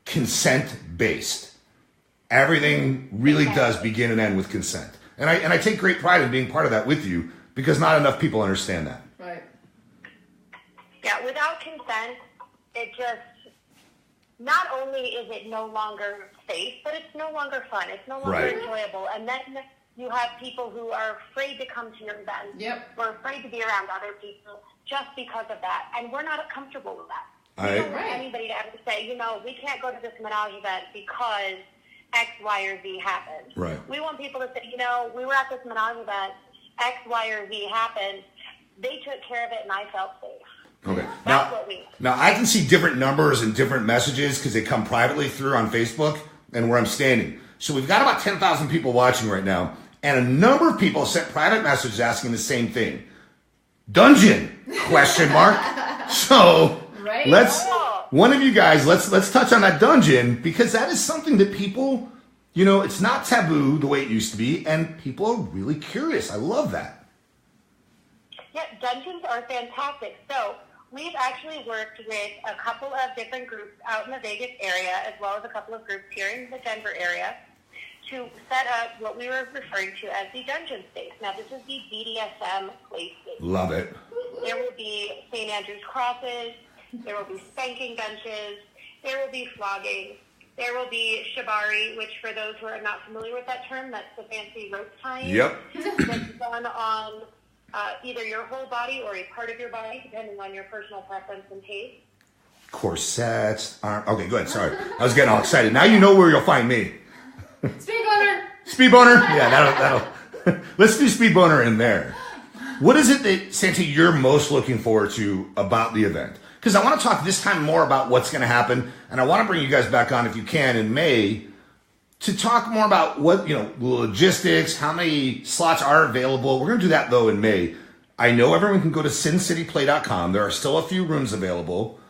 consent-based. Everything really does begin and end with consent. And I take great pride in being part of that with you because not enough people understand that. Right. Yeah, without consent, it just, not only is it no longer safe, but it's no longer fun. It's no longer enjoyable. And then you have people who are afraid to come to your events. Yep. Or afraid to be around other people just because of that. And we're not comfortable with that. We don't want anybody to ever say, we can't go to this Menage event because X, Y, or Z happened. Right. We want people to say, we were at this Menage event, X, Y, or Z happened. They took care of it and I felt safe. Okay. That's what we want. Now, I can see different numbers and different messages because they come privately through on Facebook and where I'm standing. So we've got about 10,000 people watching right now, and a number of people sent private messages asking the same thing. Dungeon? Question mark. So one of you guys, let's touch on that dungeon because that is something that people, it's not taboo the way it used to be, and people are really curious. I love that. Yeah, dungeons are fantastic. So we've actually worked with a couple of different groups out in the Vegas area, as well as a couple of groups here in the Denver area, to set up what we were referring to as the dungeon space. Now, this is the BDSM play space. Love it. There will be St. Andrew's crosses. There will be spanking benches. There will be flogging. There will be shibari, which for those who are not familiar with that term, that's the fancy rope tying. Yep. That's done on either your whole body or a part of your body, depending on your personal preference and taste. Corsets. Okay, go ahead. Sorry. I was getting all excited. Now you know where you'll find me. Speed boner. Speed boner? Yeah, that'll. Let's do speed boner in there. What is it that, Santie, you're most looking forward to about the event? Because I want to talk this time more about what's going to happen, and I want to bring you guys back on, if you can, in May to talk more about what, logistics, how many slots are available. We're going to do that, though, in May. I know everyone can go to sincityplay.com. There are still a few rooms available.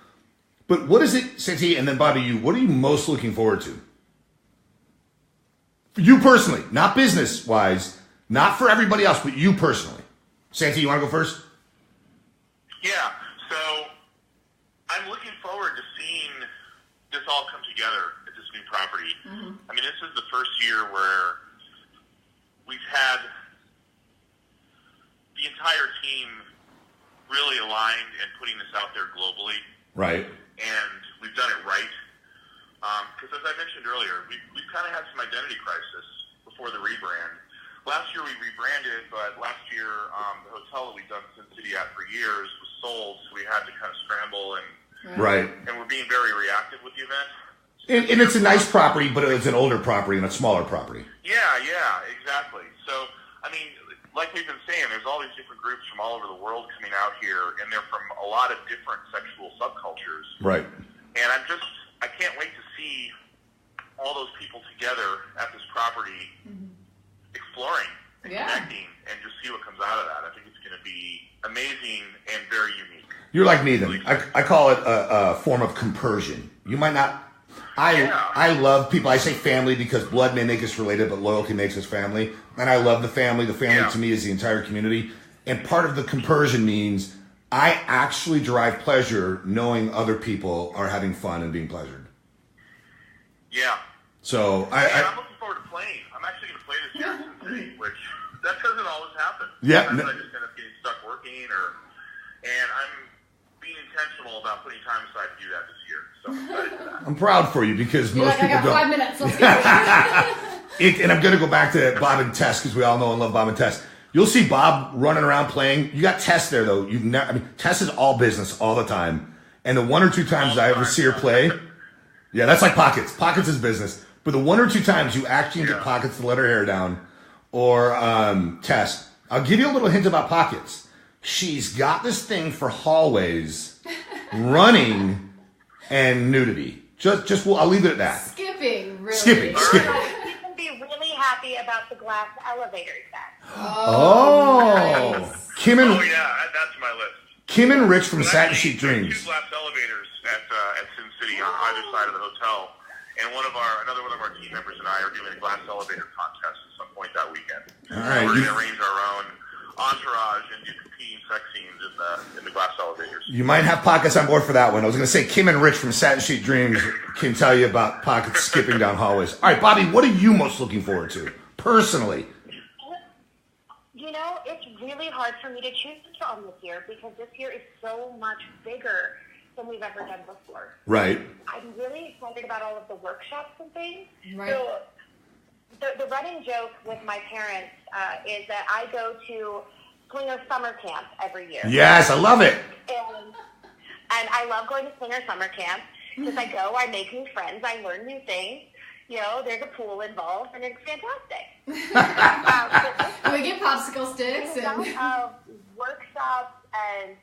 But what is it, Santie, and then Bobbi, what are you most looking forward to? For you personally, not business-wise, not for everybody else, but you personally. Santie, you want to go first? Yeah, so I'm looking forward to seeing this all come together at this new property. Mm-hmm. I mean, this is the first year where we've had the entire team really aligned and putting this out there globally. Right. And we've done it right. Because as I mentioned earlier, we've kind of had some identity crisis before the rebrand. Last year we rebranded, but last year the hotel that we've done Sin City at for years was sold, so we had to kind of scramble and right. And we're being very reactive with the event. And it's a nice property, but it's an older property and a smaller property. Yeah, exactly. So, I mean, like we've been saying, there's all these different groups from all over the world coming out here, and they're from a lot of different sexual subcultures. Right. And I can't wait to see all those people together at this property exploring and connecting and just see what comes out of that. I think it's going to be amazing and very unique. You're like me then. I call it a form of compersion. You might not... I love people. I say family because blood may make us related, but loyalty makes us family. And I love the family. The family to me is the entire community. And part of the compersion means I actually derive pleasure knowing other people are having fun and being pleasured. Yeah. So I'm looking forward to playing. I'm actually going to play this year in Sin City, which that doesn't always happen. Yeah. Sometimes I just end up getting stuck working, and I'm being intentional about putting time aside to do that this year. So I'm excited for that. I'm proud for you because most people I got don't. 5 minutes. Let's go. And I'm going to go back to Bob and Tess because we all know and love Bob and Tess. You'll see Bob running around playing. You got Tess there though. Tess is all business all the time. And the one or two times I ever see her play, yeah, that's like Pockets. Pockets is business. But the one or two times you actually get Pockets to let her hair down, or Tess, I'll give you a little hint about Pockets. She's got this thing for hallways, running, and nudity. I'll leave it at that. Skipping, really. Skipping. You can be really happy about the glass elevator set. Oh. Nice. Kim and that's my list. Kim and Rich from There's Satin actually Sheet Dreams. 2 glass elevators at Sin City on either side of the hotel, and another one of our team members and I are doing a glass elevator contest at some point that weekend. All right. We're going to arrange our own entourage and do competing sex scenes in the glass elevators. You might have Pockets on board for that one. I was going to say Kim and Rich from Satin Sheet Dreams can tell you about Pockets skipping down hallways. All right, Bobby, what are you most looking forward to, personally? You know, it's really hard for me to choose from this year because this year is so much bigger than we've ever done before. Right. I'm really excited about all of the workshops and things. Right. So the running joke with my parents is that I go to Swinger Summer Camp every year. Yes, I love it. And I love going to Swinger Summer Camp because I go, I make new friends, I learn new things. You know, there's a pool involved, and it's fantastic. And we get popsicle sticks. And workshops and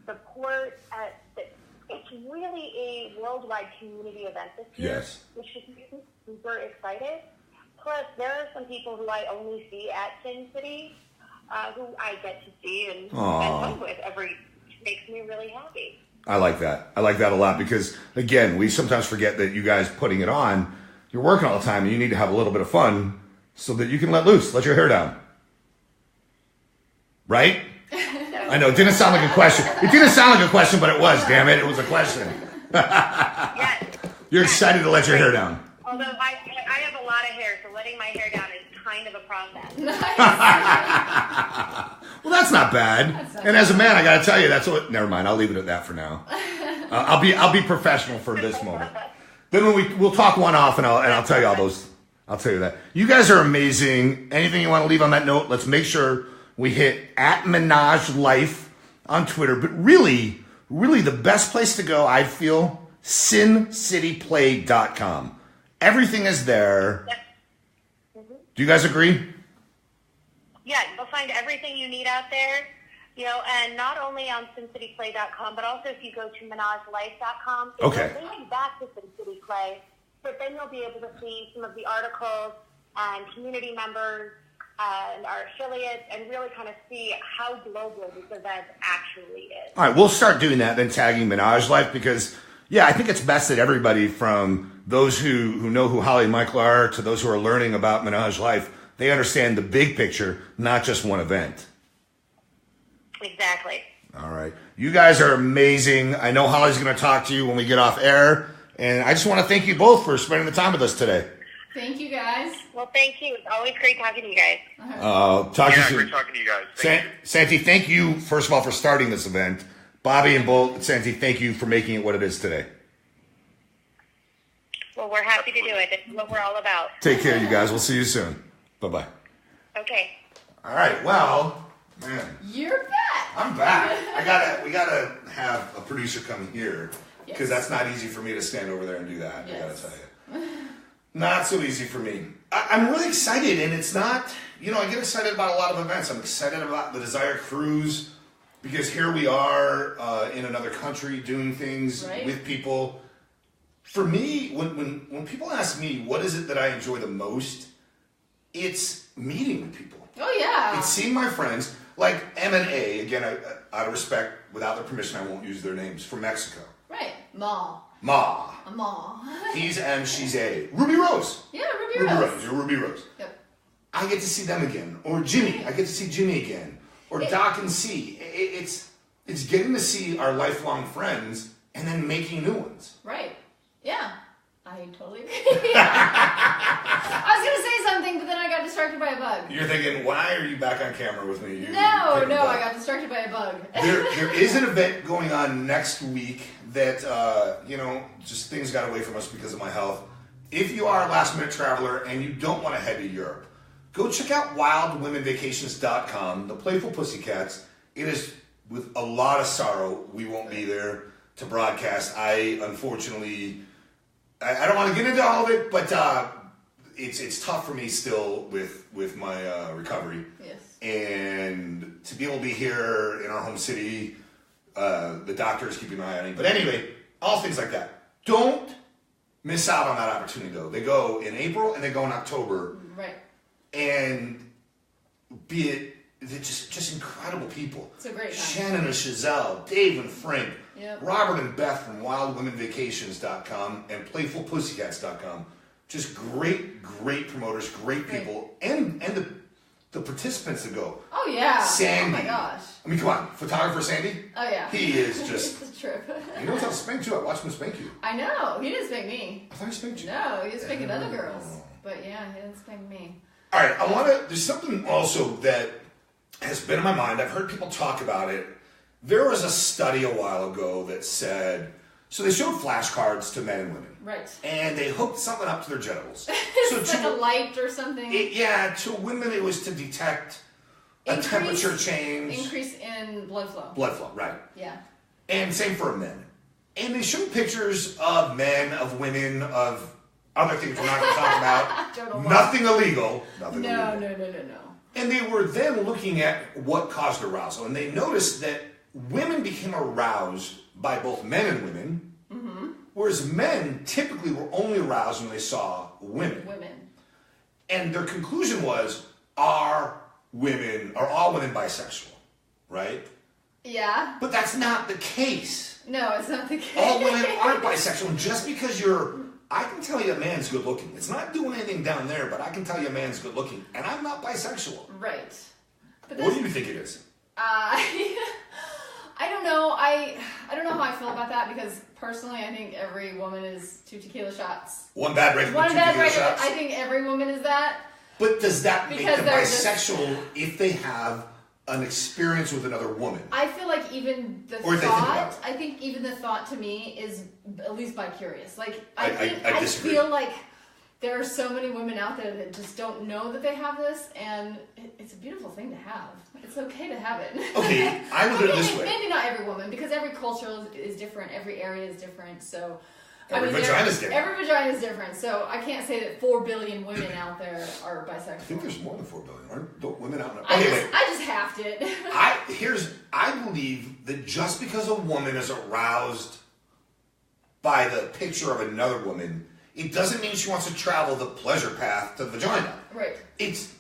support. It's really a worldwide community event this year. Yes. Which just makes me super excited. Plus, there are some people who I only see at Sin City who I get to see and spend time with which makes me really happy. I like that. I like that a lot because, again, we sometimes forget that you guys putting it on, you're working all the time and you need to have a little bit of fun so that you can let your hair down. Right? I know, it didn't sound like a question. It didn't sound like a question, but it was, damn it. It was a question. Yes. You're excited to let your hair down. Although I have a lot of hair, so letting my hair down is kind of a process. Well, that's not bad. And as a man, I got to tell you, never mind. I'll leave it at that for now. I'll be professional for this moment. Then we'll talk one off, and I'll tell you all those. I'll tell you that. You guys are amazing. Anything you want to leave on that note? Let's make sure we hit @Menage Life on Twitter. But really, really the best place to go, I feel, sincityplay.com. Everything is there. Do you guys agree? Yeah, you'll find everything you need out there. You know, and not only on sincityplay.com, but also if you go to menagelife.com, okay. It'll link you back to Sin City Play, but then you'll be able to see some of the articles and community members and our affiliates and really kind of see how global this event actually is. All right, we'll start doing that, then tagging Menage Life because, yeah, I think it's best that everybody from those who know who Holly and Michael are to those who are learning about Menage Life, they understand the big picture, not just one event. Exactly. All right. You guys are amazing. I know Holly's going to talk to you when we get off air. And I just want to thank you both for spending the time with us today. Thank you, guys. Well, thank you. It's always great talking to you guys. Talk to you soon. Great talking to you guys. Santie, thank you, first of all, for starting this event. Bobbi and Santie, thank you for making it what it is today. Well, we're happy to do it. This is what we're all about. Take care, you guys. We'll see you soon. Bye-bye. Okay. All right, well, man. You're back. I'm back. We gotta have a producer come here because that's not easy for me to stand over there and do that. Yes. I gotta tell you, not so easy for me. I'm really excited, and it's not. I get excited about a lot of events. I'm excited about the Desire Cruise because here we are in another country doing things with people. For me, when people ask me what is it that I enjoy the most, it's meeting with people. Oh yeah. It's seeing my friends. Like M&A, again, out of respect, without their permission, I won't use their names, from Mexico. Right. Ma. A Ma. He's M, she's A. Ruby Rose. Yeah, Ruby Rose. You're Ruby Rose. Yep. I get to see them again. Or Jimmy. I get to see Jimmy again. Or Doc and C. It's getting to see our lifelong friends and then making new ones. Right. Yeah. I totally agree. I was going to say something, but then I got distracted by a bug. You're thinking, why are you back on camera with me? No, I got distracted by a bug. There is an event going on next week that, just things got away from us because of my health. If you are a last-minute traveler and you don't want to head to Europe, go check out wildwomenvacations.com, the Playful Pussycats. It is with a lot of sorrow we won't be there to broadcast. Unfortunately... I don't want to get into all of it, but it's tough for me still with my recovery. Yes. And to be able to be here in our home city, the doctor is keeping an eye on me. But anyway, all things like that. Don't miss out on that opportunity, though. They go in April and they go in October. Right. And they're just incredible people. It's a great time. Shannon and Chazelle, Dave and Frank. Yep. Robert and Beth from wildwomenvacations.com and playfulpussycats.com. Just great promoters, great people, and the participants that go. Oh yeah. Sandy. Oh my gosh. I mean, come on, photographer Sandy. Oh yeah. He is just. It's a trip. He knows how to spank too. I watched him spank you. I know. He didn't spank me. I thought he spanked you. No, he was spanking other girls. But yeah, he didn't spank me. All right, there's something also that has been in my mind. I've heard people talk about it. There was a study a while ago that said, so they showed flashcards to men and women. Right. And they hooked something up to their genitals. It's like a light or something. To women it was to detect a temperature change. Increase in blood flow. Blood flow, right. Yeah. And same for men. And they showed pictures of men, of women, of other things we're not going to talk about. Nothing illegal. No. And they were then looking at what caused arousal. And they noticed that women became aroused by both men and women, whereas men typically were only aroused when they saw women. And their conclusion was, are all women bisexual, right? Yeah. But that's not the case. No, it's not the case. All women aren't bisexual. And just because I can tell you a man's good looking. It's not doing anything down there, but I can tell you a man's good looking. And I'm not bisexual. Right. But what do you think it is? I don't know. I don't know how I feel about that because personally, I think every woman is 2 tequila shots. One bad break. I think every woman is that. But does that make them bisexual if they have an experience with another woman? I feel like even the thought. I think even the thought to me is at least bi-curious. Like I feel like there are so many women out there that just don't know that they have this, and it's a beautiful thing to have. It's okay to have it. Okay, I look at it this way. Maybe not every woman, because every culture is different, every area is different, so... Every vagina is different. Every vagina is different, so I can't say that 4 billion women out there are bisexual. I think there's more than 4 billion. Aren't women out there? I just halved it. I believe that just because a woman is aroused by the picture of another woman, it doesn't mean she wants to travel the pleasure path to the vagina. Right. It's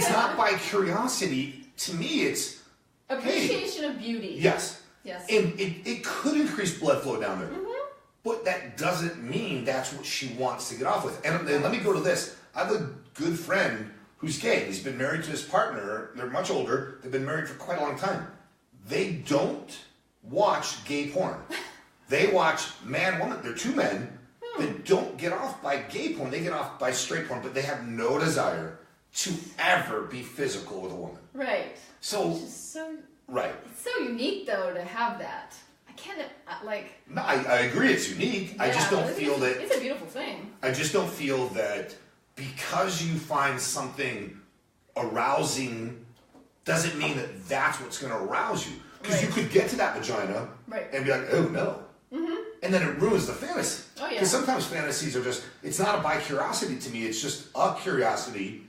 not by curiosity. To me, it's appreciation of beauty. Yes. Yes. And it could increase blood flow down there. Mm-hmm. But that doesn't mean that's what she wants to get off with. And let me go to this. I have a good friend who's gay. He's been married to his partner. They're much older. They've been married for quite a long time. They don't watch gay porn. They watch man-woman. They're 2 men. that don't get off by gay porn. They get off by straight porn, but they have no desire to ever be physical with a woman. Right. So, which is so right. It's so unique though to have that. I can't like. No, I agree. It's unique. Yeah, I just don't feel that it's a beautiful thing. I just don't feel that because you find something arousing doesn't mean that that's what's going to arouse you. Because you could get to that vagina and be like, oh no. And then it ruins the fantasy. Oh, yeah. Because sometimes fantasies are just, it's not a bi curiosity to me, it's just a curiosity.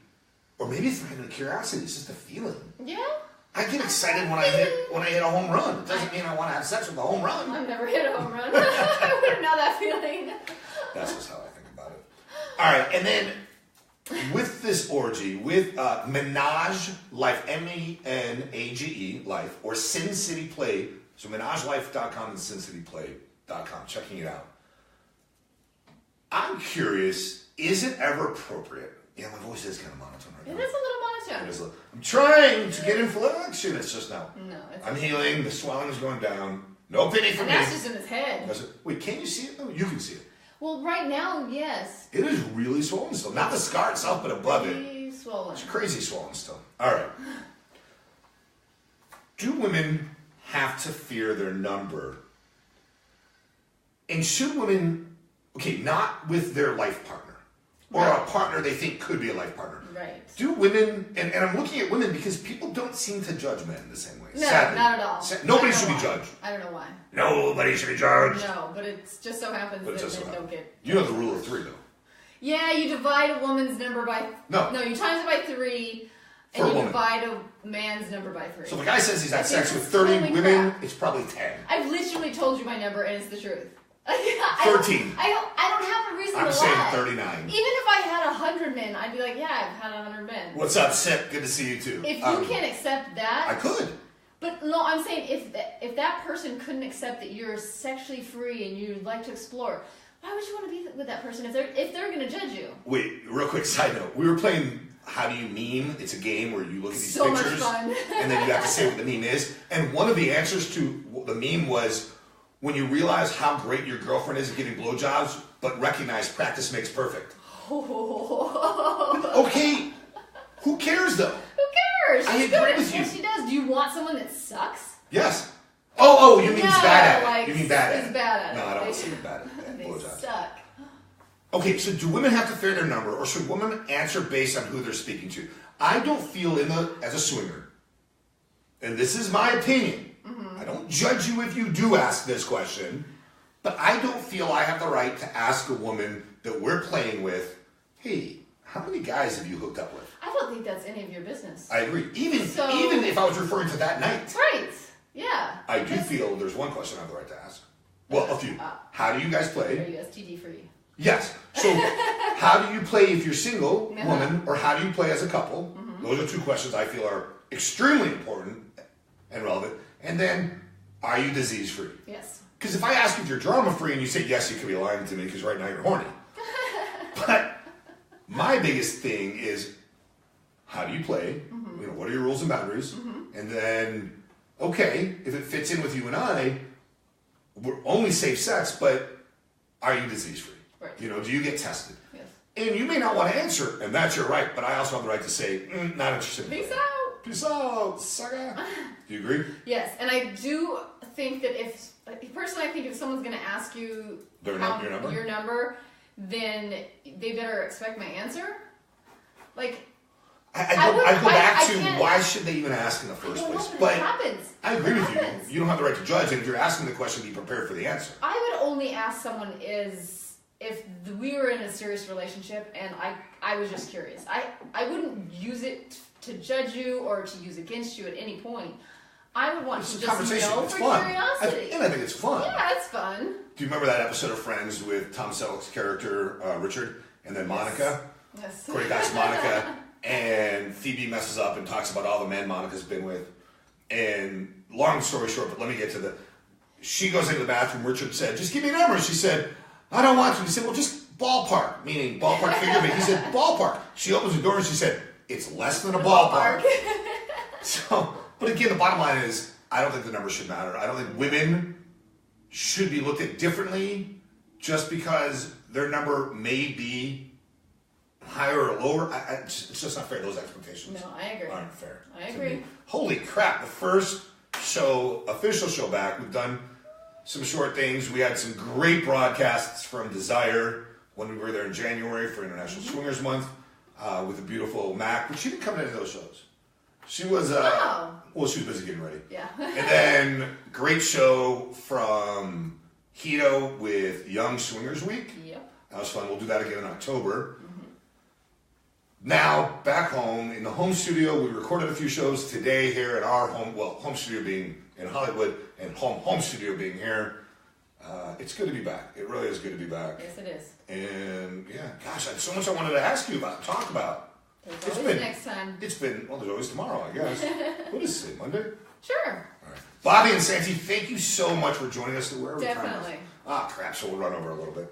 Or maybe it's not even a curiosity, it's just a feeling. Yeah. I get excited when I hit a home run. It doesn't mean I want to have sex with a home run. I've never hit a home run. I wouldn't know that feeling. That's just how I think about it. All right, and then with this orgy, with Menage Life, MENAGE Life, or Sin City Play, so menagelife.com and sincityplay.com, checking it out. I'm curious, is it ever appropriate? Yeah, my voice is kind of monotone right now. It is a little monotone. It is I'm trying to get inflection. It's just now. No, I'm healing. The swelling is going down. No pity for me. That's just in his head. Wait, can you see it? No, you can see it. Well, right now, yes. It is really swollen still. Not the scar itself, but above Really it. swollen. It's crazy swollen still. All right. Do women have to fear their number? And should women, not with their life partner, or a partner they think could be a life partner. Right. Do women, and I'm looking at women because people don't seem to judge men the same way. No, sadly. not at all. Nobody should be judged. I don't know why. Nobody should be judged. No, but it just so happens that men don't get... You know the rule of 3, though. Yeah, you divide a woman's number by... No, you times it by 3, and you divide a man's number by 3. So if a guy says he's had sex with 30 women, it's probably 10. I've literally told you my number, and it's the truth. 13. I don't have a reason to lie. I'm saying 39. Even if I had 100 men, I'd be like, yeah, I've had 100 men. What's up, Sip? Good to see you too. If you can't accept that... I could. But no, I'm saying if that person couldn't accept that you're sexually free and you'd like to explore, why would you want to be with that person if they're going to judge you? Wait, real quick side note. We were playing How Do You Meme? It's a game where you look at these pictures. So much fun. And then you have to say what the meme is. And one of the answers to the meme was, when you realize how great your girlfriend is at giving blowjobs, but recognize practice makes perfect. Okay, who cares though? Who cares? I agree with you. Yes, she does. Do you want someone that sucks? Yes. Oh, you mean he's bad at it. Like, you mean bad at it. He's bad at it. No, I don't want to say he's bad at it. They Blowjobs. suck. Okay, so do women have to fear their number, or should women answer based on who they're speaking to? I don't feel as a swinger, and this is my opinion. I don't judge you if you do ask this question, but I don't feel I have the right to ask a woman that we're playing with, hey, how many guys have you hooked up with? I don't think that's any of your business. I agree. Even if I was referring to that night. Right. Yeah. I do feel there's one question I have the right to ask. Well, a few. How do you guys play? Are you STD free? Yes. So how do you play if you're single, woman, or how do you play as a couple? Those are 2 questions I feel are extremely important and relevant. And then, are you disease-free? Yes. Because if I ask if you're drama-free and you say yes, you could be lying to me because right now you're horny. But my biggest thing is, how do you play? What are your rules and boundaries? And then, okay, if it fits in with you and I, we're only safe sex, but are you disease-free? Right. Do you get tested? Yes. And you may not want to answer, and that's your right, but I also have the right to say, not interested. Peace out. Peace out, sucker. Do you agree? Yes, and I do think that personally, I think if someone's going to ask you your number, then they better expect my answer. Like, I go back to why should they even ask in the first place? But it happens. I agree with you. You don't have the right to judge, and if you're asking the question, be prepared for the answer. I would only ask someone if we were in a serious relationship and I was just curious. I wouldn't use it to judge you or to use against you at any point. I would want to just know for curiosity. And I think it's fun. Yeah, it's fun. Do you remember that episode of Friends with Tom Selleck's character, Richard, and then Monica? Yes. Corey Cox Monica, and Phoebe messes up and talks about all the men Monica's been with. And long story short, but let me get to she goes into the bathroom, Richard said, just give me a number. She said, I don't want to. He said, well, just ballpark, meaning ballpark figure. But he said, ballpark. She opens the door and she said, it's less than a ballpark. But again, the bottom line is, I don't think the number should matter. I don't think women should be looked at differently just because their number may be higher or lower. It's just not fair. Those expectations aren't fair. I agree. Holy crap, the first official show back. We've done some short things. We had some great broadcasts from Desire when we were there in January for International Swingers Month with the beautiful Mac. But she didn't come to any of those shows. She was, she was busy getting ready. Yeah. And then great show from Hito with Young Swingers Week. Yep. That was fun. We'll do that again in October. Now, back home in the home studio, we recorded a few shows today here at our home studio being in Hollywood and home studio being here. It's good to be back. It really is good to be back. Yes, it is. And yeah, gosh, I had so much I wanted to ask you about, talk about. There's always next time. There's always tomorrow, I guess. What is it, Monday? Sure. All right. Bobbi and Santie, thank you so much for joining us. Definitely. Crap, so we'll run over a little bit.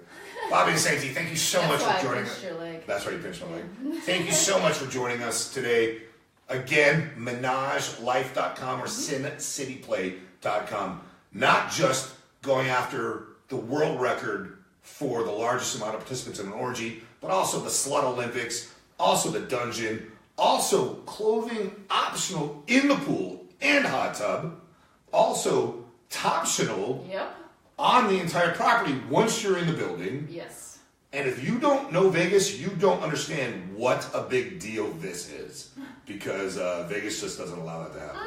Bobbi and Santie, thank you so much for joining us. Your leg. That's why you pinched my leg. Thank you so much for joining us today. Again, menagelife.com or sincityplay.com. Not just going after the world record for the largest amount of participants in an orgy, but also the Slut Olympics, also the dungeon, also clothing optional in the pool and hot tub, also toptional on the entire property once you're in the building. Yes. And if you don't know Vegas, you don't understand what a big deal this is, because Vegas just doesn't allow that to happen.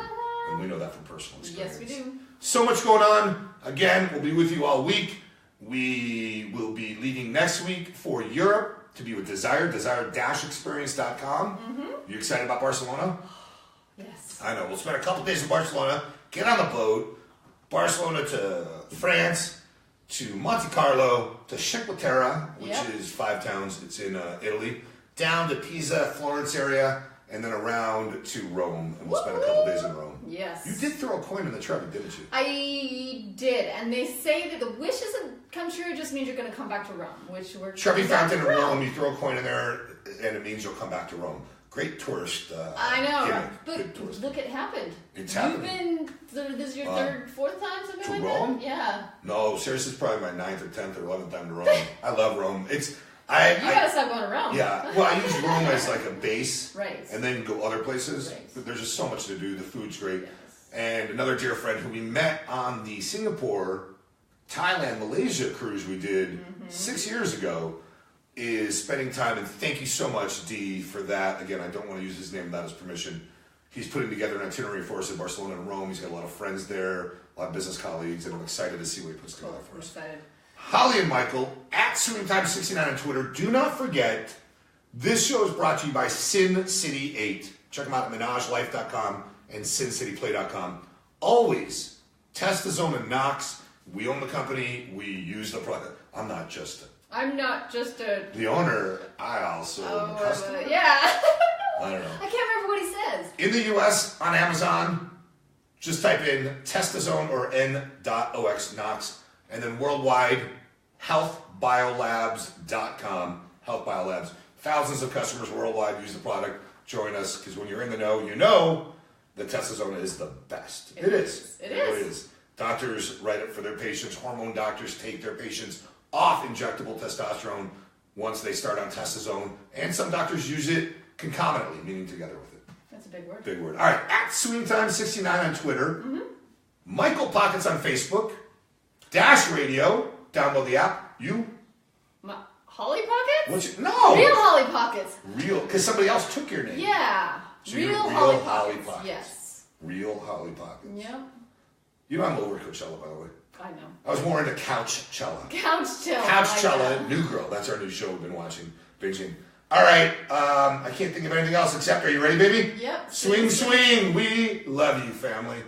And we know that from personal experience. Yes, we do. So much going on. Again, we'll be with you all week. We will be leaving next week for Europe to be with Desire, desire-experience.com. You excited about Barcelona? Yes. I know. We'll spend a couple days in Barcelona, get on the boat, Barcelona to France, to Monte Carlo, to Cinqueterre, which is 5 towns. It's in Italy, down to Pisa, Florence area, and then around to Rome. And we'll spend a couple days in Rome. Yes. You did throw a coin in the Trevi, didn't you? I did, and they say that the wish isn't come true, it just means you're going to come back to Rome, which we're Trevi Fountain in Rome, you throw a coin in there, and it means you'll come back to Rome. Great tourist I know, gimmick. but look, it happened. It's happened. You've been, this is your third, fourth time something like Rome? that? Yeah. No, seriously, it's probably my 9th or 10th or 11th time to Rome. I love Rome. You gotta stop going to Rome. Yeah, well, I use Rome as like a base, right, and then go other places. Right. But there's just so much to do. The food's great. Yes. And another dear friend who we met on the Singapore, Thailand, Malaysia cruise we did 6 years ago is spending time, and thank you so much, Dee, for that. Again, I don't want to use his name without his permission. He's putting together an itinerary for us in Barcelona and Rome. He's got a lot of friends there, a lot of business colleagues, and I'm excited to see what he puts together for us. Excited. Holly and Michael at SwimmingTime69 on Twitter. Do not forget, this show is brought to you by Sin City 8. Check them out at menagelife.com and sincityplay.com. Always test the zone and Knox. We own the company. We use the product. I'm not just the owner. I also own the customer. Yeah. I don't know. I can't remember what he says. In the U.S. on Amazon, just type in Testazone or N.OX Knox. And then worldwide, healthbiolabs.com. Health Biolabs. Thousands of customers worldwide use the product. Join us, because when you're in the know, you know that Testazone is the best. It is. It really is. Doctors write it for their patients. Hormone doctors take their patients off injectable testosterone once they start on Testazone. And some doctors use it concomitantly, meaning together with it. That's a big word. Big word. All right, at SwingTime69 on Twitter. Michael Pockets on Facebook. Dash Radio. Download the app. You? Holly Pockets? No! Real Holly Pockets. Real, because somebody else took your name. Yeah. So real Holly Pockets. Pockets. Yes. Real Holly Pockets. Yep. You know I'm over Coachella, by the way. I know. I was more into Couchella. Couchella. New Girl. That's our new show we've been watching, binging. All right. I can't think of anything else except, are you ready, baby? Yep. Swing, swing. We love you, family.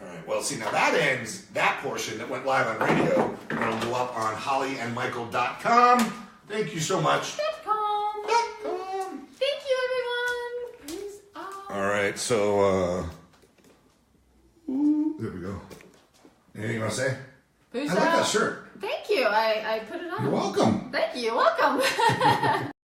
All right. Well, see, now that ends that portion that went live on radio. And it'll go up on hollyandmichael.com. Thank you so much. .com. Thank you, everyone. Peace out. All right. So, there we go. Anything you want to say? Peace I like out. that shirt. Thank you. I put it on. You're welcome. Thank you. Welcome.